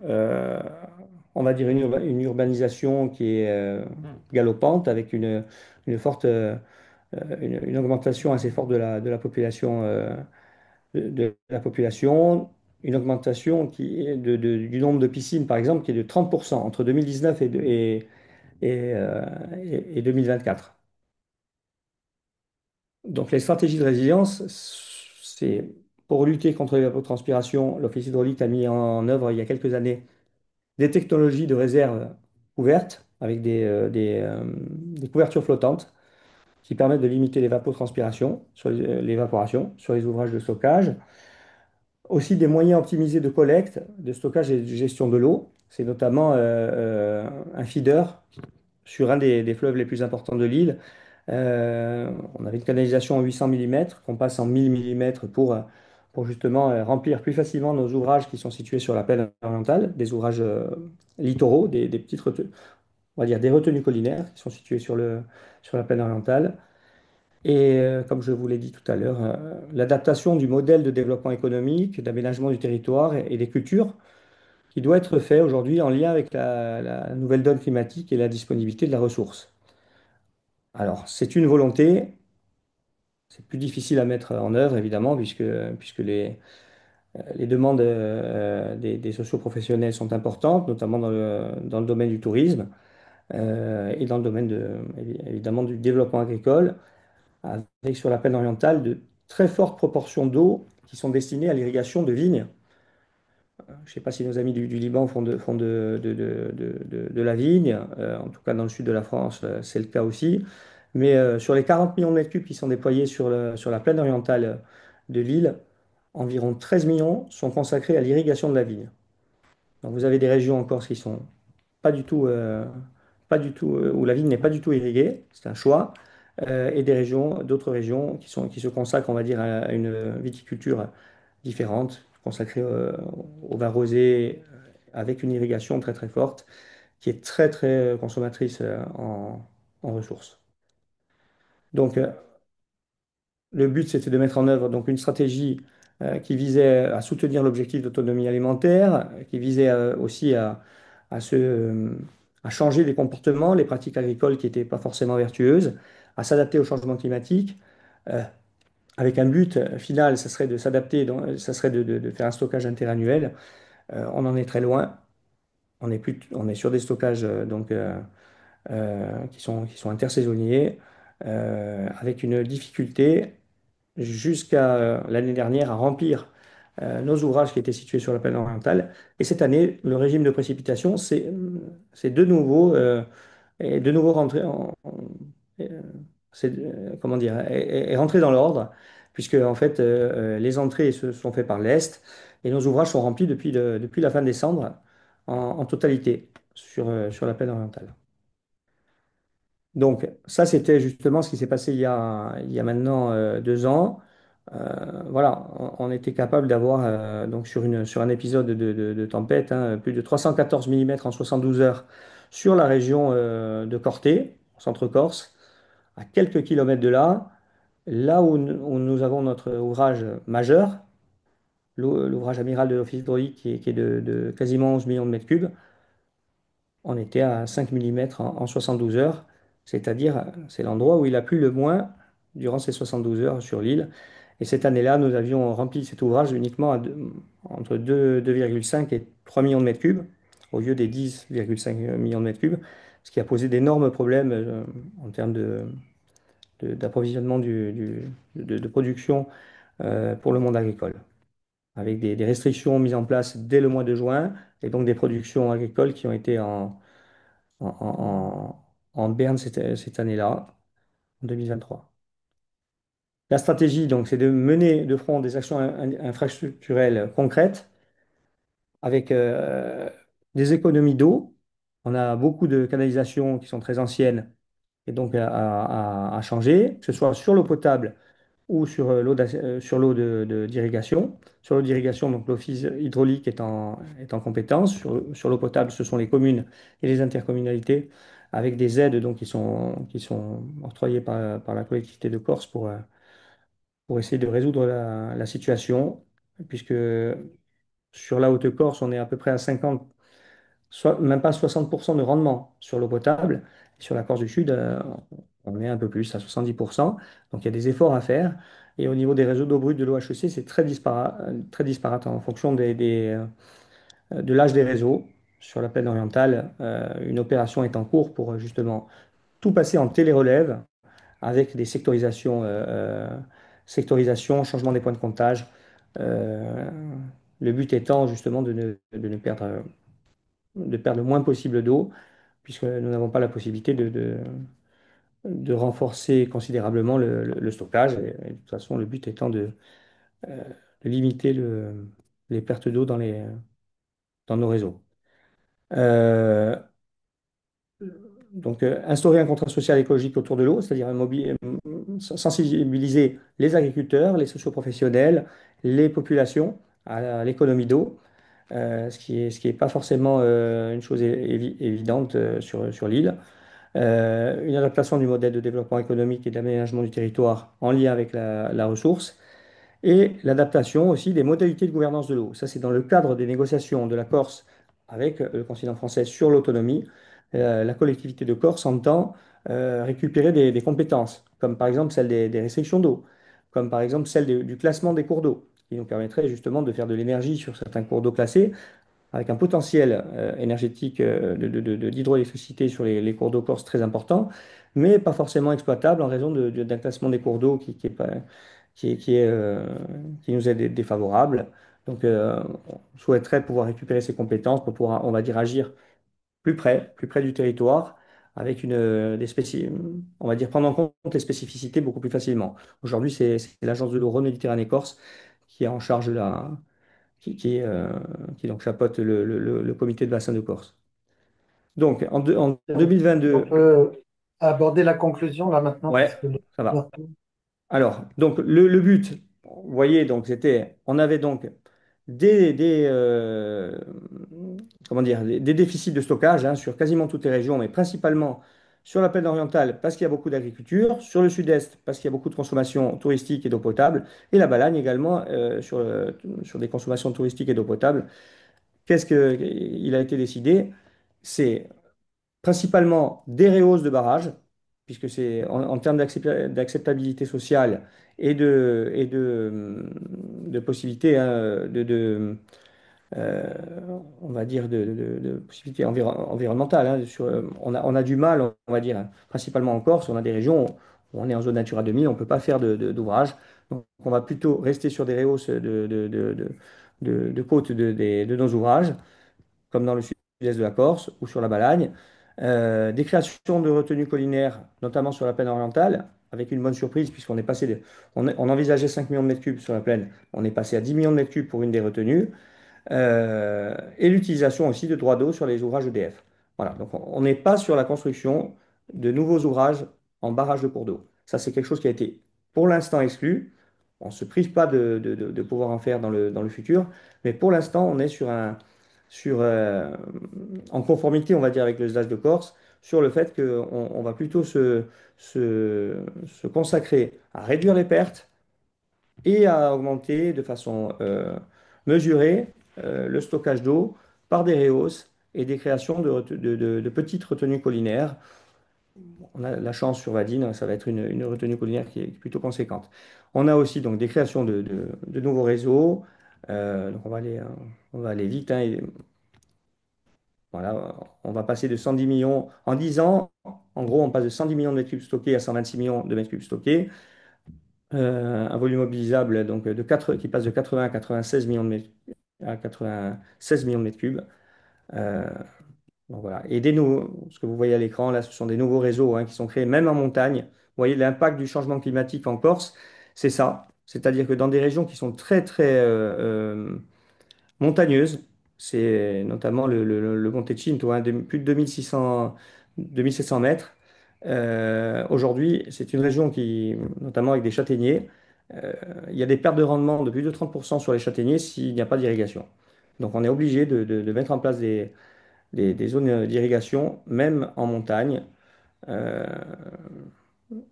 on va dire une urbanisation qui est galopante, avec une forte, une augmentation assez forte de la population, de la population, une augmentation du nombre de piscines, par exemple, qui est de 30% entre 2019 et 2024. Donc les stratégies de résilience, c'est pour lutter contre l'évapotranspiration, l'Office hydraulique a mis en œuvre il y a quelques années des technologies de réserve ouvertes avec des couvertures flottantes qui permettent de limiter l'évapotranspiration, l'évaporation sur les ouvrages de stockage. Aussi des moyens optimisés de collecte, de stockage et de gestion de l'eau. C'est notamment un feeder sur un des fleuves les plus importants de l'île. On avait une canalisation en 800 mm qu'on passe en 1000 mm pour justement remplir plus facilement nos ouvrages qui sont situés sur la plaine orientale, des ouvrages littoraux, des petites on va dire des retenues collinaires qui sont situées sur la plaine orientale. Et comme je vous l'ai dit tout à l'heure, l'adaptation du modèle de développement économique, d'aménagement du territoire et des cultures qui doit être fait aujourd'hui en lien avec la nouvelle donne climatique et la disponibilité de la ressource. Alors, c'est une volonté, c'est plus difficile à mettre en œuvre, évidemment, puisque les demandes des socioprofessionnels sont importantes, notamment dans le domaine du tourisme et dans le domaine évidemment du développement agricole, avec sur la plaine orientale de très fortes proportions d'eau qui sont destinées à l'irrigation de vignes. Je ne sais pas si nos amis du Liban font de la vigne, en tout cas dans le sud de la France, c'est le cas aussi. Mais sur les 40 millions de mètres cubes qui sont déployés sur la plaine orientale de l'île, environ 13 millions sont consacrés à l'irrigation de la vigne. Donc vous avez des régions en Corse qui sont pas du tout, où la vigne n'est pas du tout irriguée, c'est un choix, et d'autres régions qui se consacrent, on va dire, à une viticulture différente, consacrée au vin rosé, avec une irrigation très très forte, qui est très très consommatrice en ressources. Donc, le but, c'était de mettre en œuvre donc, une stratégie qui visait à soutenir l'objectif d'autonomie alimentaire, qui visait aussi à se, euh, à changer les comportements, les pratiques agricoles qui n'étaient pas forcément vertueuses, à s'adapter au changement climatique, euh, avec un but final, ça serait de s'adapter, ça serait de faire un stockage interannuel. On en est très loin. On est sur des stockages qui sont intersaisonniers, avec une difficulté jusqu'à l'année dernière à remplir nos ouvrages qui étaient situés sur la plaine orientale. Et cette année, le régime de précipitation, c'est de nouveau rentré euh, comment dire, est rentré dans l'ordre, puisque en fait, les entrées se sont faites par l'est et nos ouvrages sont remplis depuis la fin décembre en totalité sur la plaine orientale. Donc, ça, c'était justement ce qui s'est passé il y a maintenant 2 ans. Voilà, on était capable d'avoir, donc sur un épisode de tempête, hein, plus de 314 mm en 72 heures sur la région de Corté, en centre-Corse, à quelques kilomètres de là, là où nous avons notre ouvrage majeur, l'ouvrage amiral de l'Office hydraulique qui est de quasiment 11 millions de mètres cubes. On était à 5 mm en 72 heures, c'est-à-dire c'est l'endroit où il a plu le moins durant ces 72 heures sur l'île. Et cette année-là, nous avions rempli cet ouvrage uniquement entre 2,5 et 3 millions de mètres cubes au lieu des 10,5 millions de mètres cubes, ce qui a posé d'énormes problèmes en termes d'approvisionnement de production pour le monde agricole, avec des restrictions mises en place dès le mois de juin, et donc des productions agricoles qui ont été en berne cette année-là, en 2023. La stratégie, donc, c'est de mener de front des actions infrastructurelles concrètes avec des économies d'eau. On a beaucoup de canalisations qui sont très anciennes et donc à changer, que ce soit sur l'eau potable ou sur sur l'eau d'irrigation. Sur l'eau d'irrigation, donc l'office hydraulique est en compétence. Sur l'eau potable, ce sont les communes et les intercommunalités avec des aides donc, qui sont octroyées par la collectivité de Corse pour essayer de résoudre la situation, puisque sur la Haute-Corse, on est à peu près à 50, même pas 60% de rendement sur l'eau potable. Et sur la Corse du Sud, on est un peu plus, à 70%. Donc il y a des efforts à faire. Et au niveau des réseaux d'eau brute de l'OHEC, c'est très disparate en fonction de l'âge des réseaux. Sur la plaine orientale, une opération est en cours pour justement tout passer en télérelève avec des sectorisations, changement des points de comptage. Euh, le but étant justement de perdre le moins possible d'eau, puisque nous n'avons pas la possibilité de renforcer considérablement le stockage. Et de toute façon, le but étant euh, de limiter les pertes d'eau dans nos réseaux. Euh, donc, instaurer un contrat social écologique autour de l'eau, c'est-à-dire sensibiliser les agriculteurs, les socioprofessionnels, les populations à l'économie d'eau, ce qui est pas forcément une chose évidente sur l'île. Une adaptation du modèle de développement économique et d'aménagement du territoire en lien avec la ressource et l'adaptation aussi des modalités de gouvernance de l'eau. Ça, c'est dans le cadre des négociations de la Corse avec le continent français sur l'autonomie. La collectivité de Corse entend récupérer des compétences, comme par exemple celle des restrictions d'eau, comme par exemple celle du classement des cours d'eau, qui nous permettrait justement de faire de l'énergie sur certains cours d'eau classés avec un potentiel énergétique d'hydroélectricité sur les cours d'eau corse très important, mais pas forcément exploitable en raison d'un classement des cours d'eau qui est pas, qui nous est défavorable. Donc, on souhaiterait pouvoir récupérer ces compétences pour pouvoir, on va dire, agir plus près du territoire, avec on va dire, prendre en compte les spécificités beaucoup plus facilement. Aujourd'hui, c'est l'Agence de l'eau Rhône-Méditerranée Corse qui est en charge de qui donc chapeaute le comité de bassin de Corse. Donc, en On 2022, peut aborder la conclusion là maintenant, ouais, puisque ça va. Alors, donc, le but, vous voyez, donc, on avait donc des comment dire, des déficits de stockage hein, sur quasiment toutes les régions, mais principalement sur la plaine orientale parce qu'il y a beaucoup d'agriculture, sur le sud-est parce qu'il y a beaucoup de consommation touristique et d'eau potable, et la Balagne également sur des consommations touristiques et d'eau potable. Qu'est-ce qu'il a été décidé? C'est principalement des rehausses de barrages, puisque c'est en termes d'acceptabilité sociale et de possibilités hein, euh, on va dire, de possibilités environnementales. Hein, on a du mal, on va dire, hein, principalement en Corse, on a des régions où on est en zone Natura 2000, on ne peut pas faire d'ouvrage. Donc, on va plutôt rester sur des rehausses de côtes de nos ouvrages comme dans le sud-est de la Corse ou sur la Balagne. Des créations de retenues collinaires, notamment sur la plaine orientale, avec une bonne surprise, puisqu'on est passé on envisageait 5 millions de mètres cubes sur la plaine, on est passé à 10 millions de mètres cubes pour une des retenues, et l'utilisation aussi de droits d'eau sur les ouvrages EDF. Voilà, donc on n'est pas sur la construction de nouveaux ouvrages en barrage de cours d'eau. Ça, c'est quelque chose qui a été pour l'instant exclu. On ne se prive pas de pouvoir en faire dans le futur, mais pour l'instant, on est en conformité, on va dire, avec le SDAG de Corse, sur le fait qu'on va plutôt se consacrer à réduire les pertes et à augmenter de façon mesurée le stockage d'eau par des rehausses et des créations de petites retenues collinaires. On a la chance sur Vadine, ça va être une retenue collinaire qui est plutôt conséquente. On a aussi donc des créations de nouveaux réseaux. Donc on va aller vite, hein, Voilà, on va passer de 110 millions en 10 ans. En gros, on passe de 110 millions de mètres cubes stockés à 126 millions de mètres cubes stockés. Un volume mobilisable donc, qui passe de 80 à 96 millions de mètres, à 96 millions de mètres cubes. Euh, donc voilà. Et ce que vous voyez à l'écran, là, ce sont des nouveaux réseaux qui sont créés même en montagne. Vous voyez l'impact du changement climatique en Corse, c'est ça. C'est-à-dire que dans des régions qui sont très, très montagneuses, c'est notamment le Monte Cinto, plus de 2700 mètres. Aujourd'hui, c'est une région qui, notamment avec des châtaigniers, euh, il y a des pertes de rendement de plus de 30% sur les châtaigniers s'il n'y a pas d'irrigation. Donc on est obligé de mettre en place des zones d'irrigation, même en montagne, euh,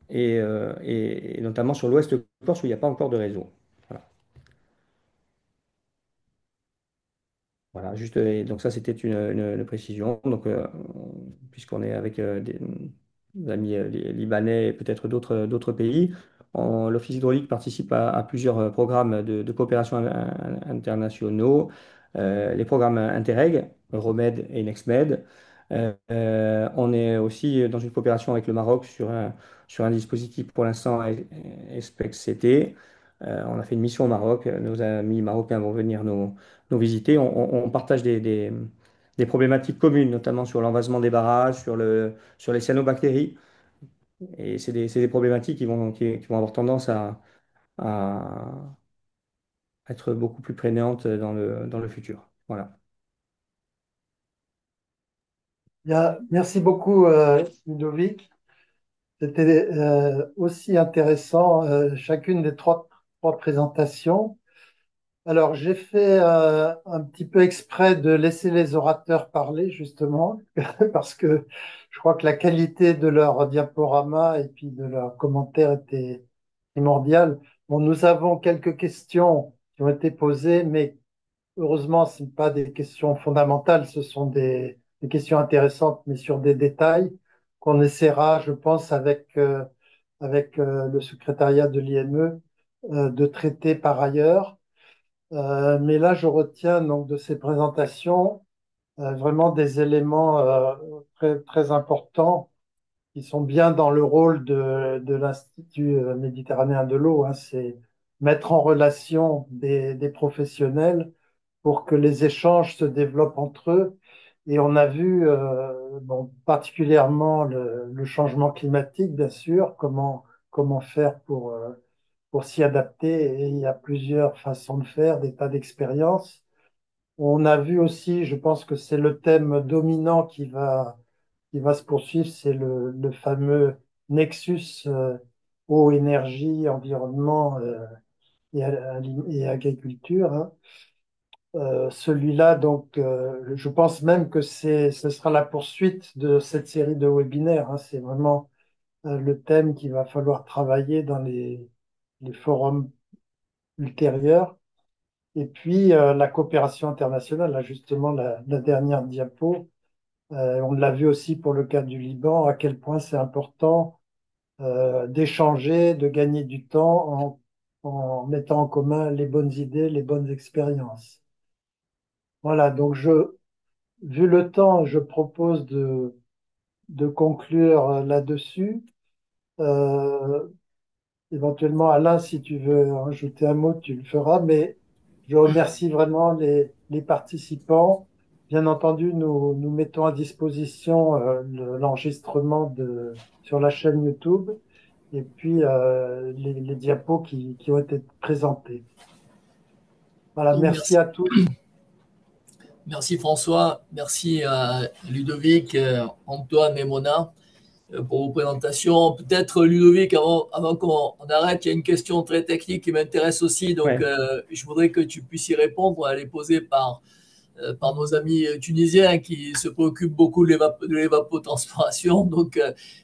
et notamment sur l'ouest de Corse où il n'y a pas encore de réseau. Voilà. Voilà, juste, et donc ça c'était une précision. Donc, puisqu'on est avec des amis libanais et peut-être d'autres pays, l'Office hydraulique participe à plusieurs programmes de coopération internationaux, les programmes Interreg, Euromed et NextMed. On est aussi dans une coopération avec le Maroc sur un dispositif pour l'instant SPEC-CT. On a fait une mission au Maroc. Nos amis marocains vont venir nous visiter. On partage des problématiques communes, notamment sur l'envasement des barrages, sur les cyanobactéries. Et c'est des problématiques qui vont avoir tendance à être beaucoup plus prégnantes dans le futur. Voilà. Merci beaucoup, Ludovic. C'était aussi intéressant, chacune des trois présentations. Alors, j'ai fait un petit peu exprès de laisser les orateurs parler, justement, parce que je crois que la qualité de leur diaporama et puis de leurs commentaires était primordiale. Bon, nous avons quelques questions qui ont été posées, mais heureusement, ce ne sont pas des questions fondamentales, ce sont des questions intéressantes, mais sur des détails qu'on essaiera, je pense, avec le secrétariat de l'IME, de traiter par ailleurs. Mais là, je retiens donc de ces présentations vraiment des éléments très, très importants qui sont bien dans le rôle de l'Institut méditerranéen de l'eau, hein. C'est mettre en relation des professionnels pour que les échanges se développent entre eux. Et on a vu, bon, particulièrement le changement climatique, bien sûr, comment faire pour s'y adapter. Et il y a plusieurs façons de faire, des tas d'expériences. On a vu aussi, je pense que c'est le thème dominant qui va se poursuivre, c'est le fameux nexus eau, énergie, environnement et agriculture, hein. Celui-là, donc, je pense même que ce sera la poursuite de cette série de webinaires, hein. C'est vraiment le thème qu'il va falloir travailler dans les forums ultérieurs. Et puis, la coopération internationale, là, justement, la dernière diapo, on l'a vu aussi pour le cas du Liban, à quel point c'est important d'échanger, de gagner du temps en mettant en commun les bonnes idées, les bonnes expériences. Voilà, donc vu le temps, je propose de conclure là-dessus. Euh, Éventuellement, Alain, si tu veux rajouter un mot, tu le feras, mais je remercie vraiment les participants. Bien entendu, nous mettons à disposition l'enregistrement sur la chaîne YouTube et puis les diapos qui ont été présentés. Voilà, merci Merci. à tous. Merci François, merci à Ludovic, Antoine et Mona pour vos présentations. Peut-être Ludovic, avant qu'on arrête, il y a une question très technique qui m'intéresse aussi, donc Ouais. je voudrais que tu puisses y répondre. Elle est posée par nos amis tunisiens qui se préoccupent beaucoup de l'évapotranspiration. Donc,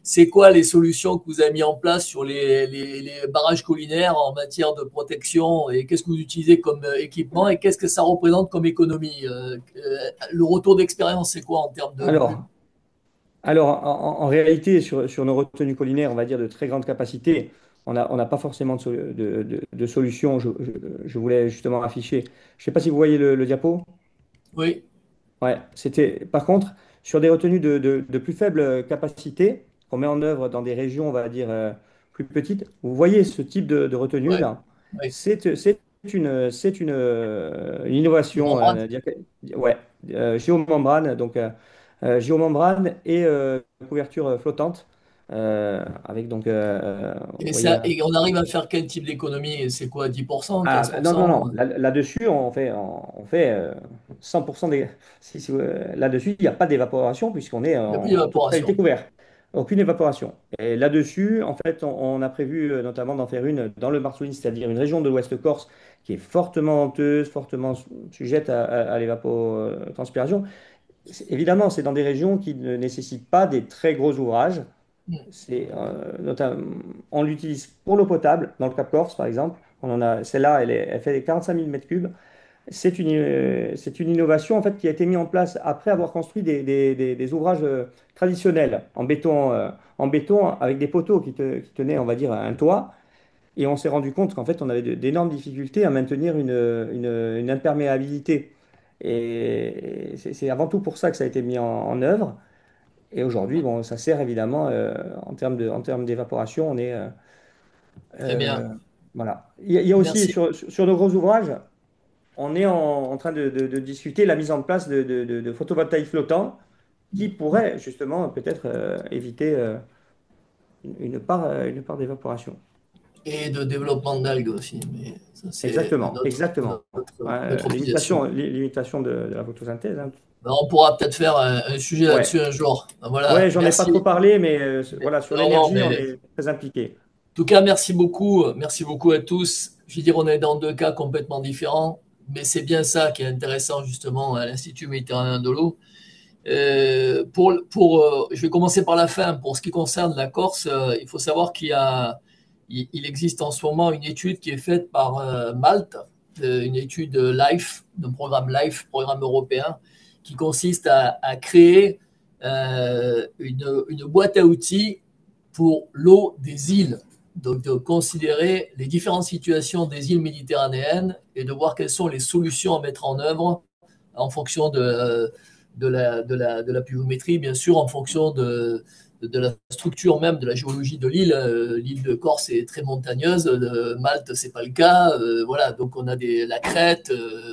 c'est quoi les solutions que vous avez mis en place sur les barrages collinaires en matière de protection et qu'est-ce que vous utilisez comme équipement et qu'est-ce que ça représente comme économie? Le retour d'expérience, c'est quoi en termes de coût? Alors, en réalité, sur nos retenues collinaires, on va dire de très grande capacité, on n'a pas forcément de solution. Je voulais justement afficher. Je ne sais pas si vous voyez le diapo. Oui, Ouais, c'était par contre sur des retenues de plus faible capacité qu'on met en œuvre dans des régions, on va dire, plus petites. Vous voyez ce type de retenue Ouais, là, ouais. une Une innovation, membrane. ouais, géomembrane, donc géomembrane et couverture flottante, avec donc, vous Et, voyez. ça, et on arrive à faire quel type d'économie? C'est quoi, 10%, Ah, bah, non, non, 15%? non. Là-dessus, on fait 100% des. Là-dessus, il n'y a pas d'évaporation puisqu'on est Il n'y a plus en totalité d'évaporation. couvert. Aucune évaporation. Et là-dessus, en fait, on a prévu notamment d'en faire une dans le Marsouli, c'est-à-dire une région de l'Ouest Corse qui est fortement honteuse, fortement sujette à l'évapotranspiration. Évidemment, c'est dans des régions qui ne nécessitent pas des très gros ouvrages. Hmm. On l'utilise pour l'eau potable, dans le Cap Corse par exemple. Celle-là, elle fait 45 000 mètres cubes. C'est une innovation en fait, qui a été mise en place après avoir construit des ouvrages traditionnels en béton avec des poteaux qui tenaient, on va dire, un toit. Et on s'est rendu compte qu'en fait, on avait d'énormes difficultés à maintenir une imperméabilité. Et c'est avant tout pour ça que ça a été mis en œuvre. Et aujourd'hui, bon, ça sert évidemment en termes d'évaporation. On est Très bien. euh, voilà. Il y a aussi Merci. sur nos gros ouvrages, on est en train de discuter la mise en place de photovoltaïques flottants qui pourraient justement peut-être éviter une part d'évaporation. Et de développement d'algues aussi. Mais ça, c'est Exactement, exactement. Ouais, notre obligation. limitation de la photosynthèse, hein. Ben, on pourra peut-être faire un sujet Ouais, là-dessus un jour. Ben, voilà, ouais, j'en ai pas trop merci. parlé, mais voilà, sur Non, non, l'énergie, on mais est très impliqué. en tout cas, merci beaucoup. Merci beaucoup à tous. Je veux dire, on est dans deux cas complètement différents, mais c'est bien ça qui est intéressant justement à l'Institut méditerranéen de l'eau. Je vais commencer par la fin. Pour ce qui concerne la Corse, il faut savoir il existe en ce moment une étude qui est faite par Malte, une étude LIFE, de programme LIFE, programme européen, qui consiste à créer une boîte à outils pour l'eau des îles. Donc, de considérer les différentes situations des îles méditerranéennes et de voir quelles sont les solutions à mettre en œuvre en fonction de la pluviométrie, bien sûr, en fonction de la structure même de la géologie de l'île. L'île de Corse est très montagneuse, de Malte, c'est pas le cas. Voilà, donc on a la Crète,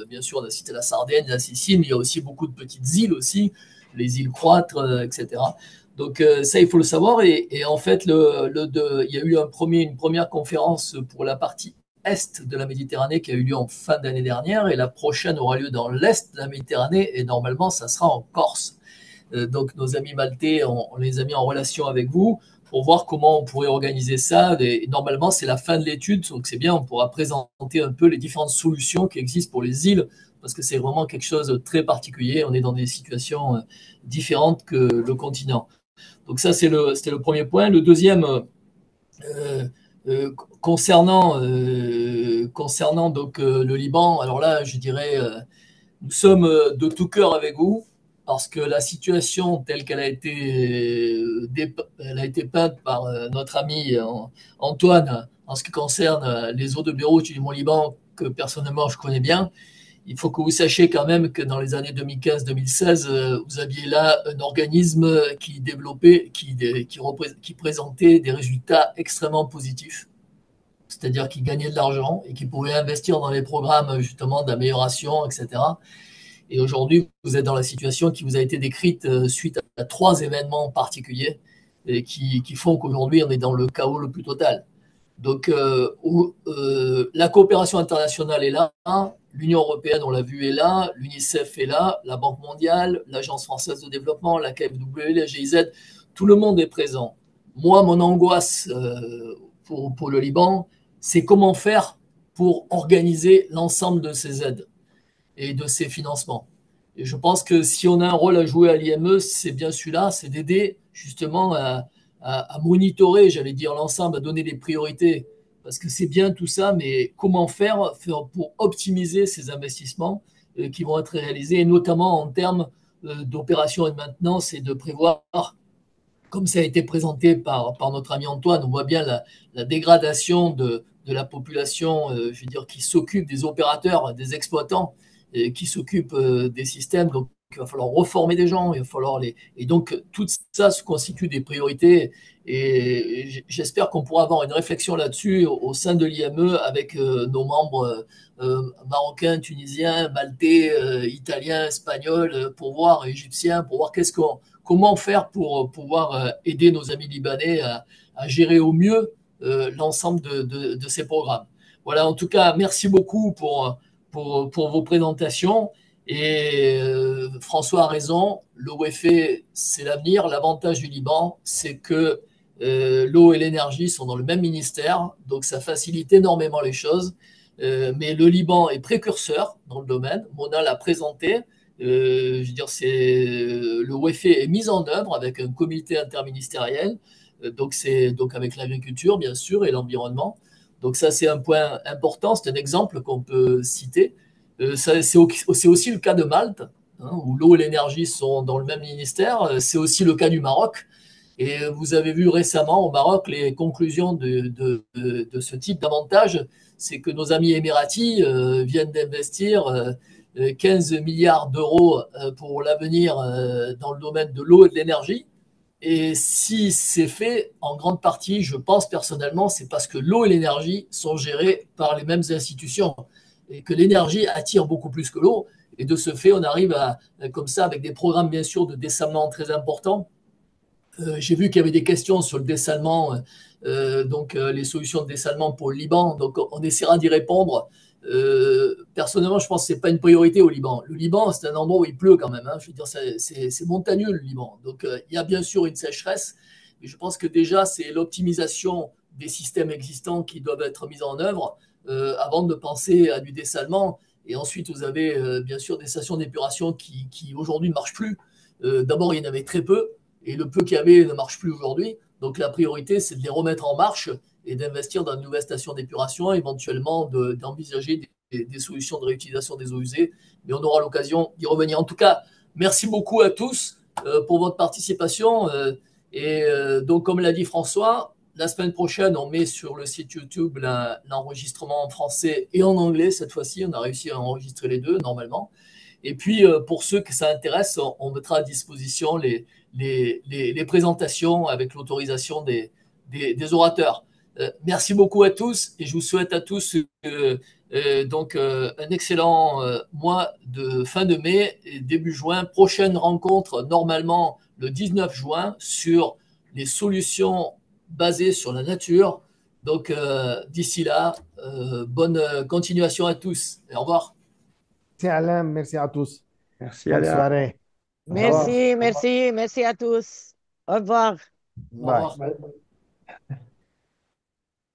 bien sûr, on a cité la Sardaigne, la Sicile, mais il y a aussi beaucoup de petites îles aussi, les îles Croates, etc. Donc ça, il faut le savoir. Et en fait, il y a eu une première conférence pour la partie est de la Méditerranée qui a eu lieu en fin d'année dernière et la prochaine aura lieu dans l'est de la Méditerranée et normalement ça sera en Corse. Donc nos amis maltais, on les a mis en relation avec vous pour voir comment on pourrait organiser ça. Et normalement c'est la fin de l'étude, donc c'est bien, on pourra présenter un peu les différentes solutions qui existent pour les îles parce que c'est vraiment quelque chose de très particulier. On est dans des situations différentes que le continent. Donc ça c'était le premier point. Le deuxième, euh, concernant donc le Liban, alors là, je dirais, nous sommes de tout cœur avec vous parce que la situation telle qu'elle a été, elle a été peinte par notre ami Antoine en ce qui concerne les eaux de Beyrouth et du Mont-Liban, que personnellement je connais bien, il faut que vous sachiez quand même que dans les années 2015-2016, vous aviez là un organisme qui développait, qui présentait des résultats extrêmement positifs, c'est-à-dire qui gagnait de l'argent et qui pouvait investir dans les programmes justement d'amélioration, etc. Et aujourd'hui, vous êtes dans la situation qui vous a été décrite suite à trois événements particuliers et qui font qu'aujourd'hui, on est dans le chaos le plus total. Donc, la coopération internationale est là, l'Union européenne, on l'a vu, est là, l'UNICEF est là, la Banque mondiale, l'Agence française de développement, la KfW, la GIZ, tout le monde est présent. Moi, mon angoisse pour le Liban, c'est comment faire pour organiser l'ensemble de ces aides et de ces financements. Et je pense que si on a un rôle à jouer à l'IME, c'est bien celui-là, c'est d'aider justement à monitorer, j'allais dire, l'ensemble, à donner des priorités. Parce que c'est bien tout ça, mais comment faire pour optimiser ces investissements qui vont être réalisés, et notamment en termes d'opération et de maintenance, et de prévoir, comme ça a été présenté par notre ami Antoine, on voit bien la dégradation de la population, je veux dire, qui s'occupe des opérateurs, des exploitants, qui s'occupent des systèmes. Donc, il va falloir reformer des gens, il va falloir les... Et donc, tout ça se constitue des priorités. Et j'espère qu'on pourra avoir une réflexion là-dessus au sein de l'IME avec nos membres marocains, tunisiens, maltais, italiens, espagnols, pour voir, égyptiens, pour voir comment faire pour pouvoir aider nos amis libanais à gérer au mieux l'ensemble de ces programmes. Voilà, en tout cas, merci beaucoup pour vos présentations. Et François a raison, l'OFE, c'est l'avenir. L'avantage du Liban, c'est que l'eau et l'énergie sont dans le même ministère, donc ça facilite énormément les choses. Mais le Liban est précurseur dans le domaine. Mona l'a présenté. Je veux dire, le WEFE est mis en œuvre avec un comité interministériel. Donc, c'est donc avec l'agriculture, bien sûr, et l'environnement. Donc, ça, c'est un point important. C'est un exemple qu'on peut citer. C'est aussi le cas de Malte, hein, où l'eau et l'énergie sont dans le même ministère. C'est aussi le cas du Maroc. Et vous avez vu récemment au Maroc les conclusions de ce type d'avantage, c'est que nos amis émiratis viennent d'investir 15 milliards d'euros pour l'avenir dans le domaine de l'eau et de l'énergie. Et si c'est fait, en grande partie, je pense personnellement, c'est parce que l'eau et l'énergie sont gérées par les mêmes institutions et que l'énergie attire beaucoup plus que l'eau. Et de ce fait, on arrive comme ça, avec des programmes bien sûr de dessalement très importants. J'ai vu qu'il y avait des questions sur le dessalement, donc les solutions de dessalement pour le Liban. Donc on essaiera d'y répondre. Personnellement, je pense que ce n'est pas une priorité au Liban. Le Liban, c'est un endroit où il pleut quand même, hein. Je veux dire, c'est montagneux le Liban. Donc il y a bien sûr une sécheresse, mais je pense que déjà c'est l'optimisation des systèmes existants qui doivent être mis en œuvre avant de penser à du dessalement. Et ensuite, vous avez bien sûr des stations d'épuration qui aujourd'hui ne marchent plus. D'abord, il y en avait très peu et le peu qu'il y avait ne marche plus aujourd'hui. Donc la priorité, c'est de les remettre en marche et d'investir dans de nouvelles stations d'épuration, éventuellement d'envisager des solutions de réutilisation des eaux usées. Mais on aura l'occasion d'y revenir. En tout cas, merci beaucoup à tous pour votre participation. Donc, comme l'a dit François, la semaine prochaine, on met sur le site YouTube l'enregistrement en français et en anglais. Cette fois-ci, on a réussi à enregistrer les deux normalement. Et puis, pour ceux que ça intéresse, on mettra à disposition les présentations avec l'autorisation des orateurs. Merci beaucoup à tous et je vous souhaite à tous un excellent mois de fin de mai et début juin. Prochaine rencontre normalement le 19 juin sur les solutions basées sur la nature. Donc d'ici là, bonne continuation à tous et au revoir. Merci Alain, merci à tous. Merci Bonne Alain. soirée. Au revoir. Merci à tous. Au revoir. Bye. Bye.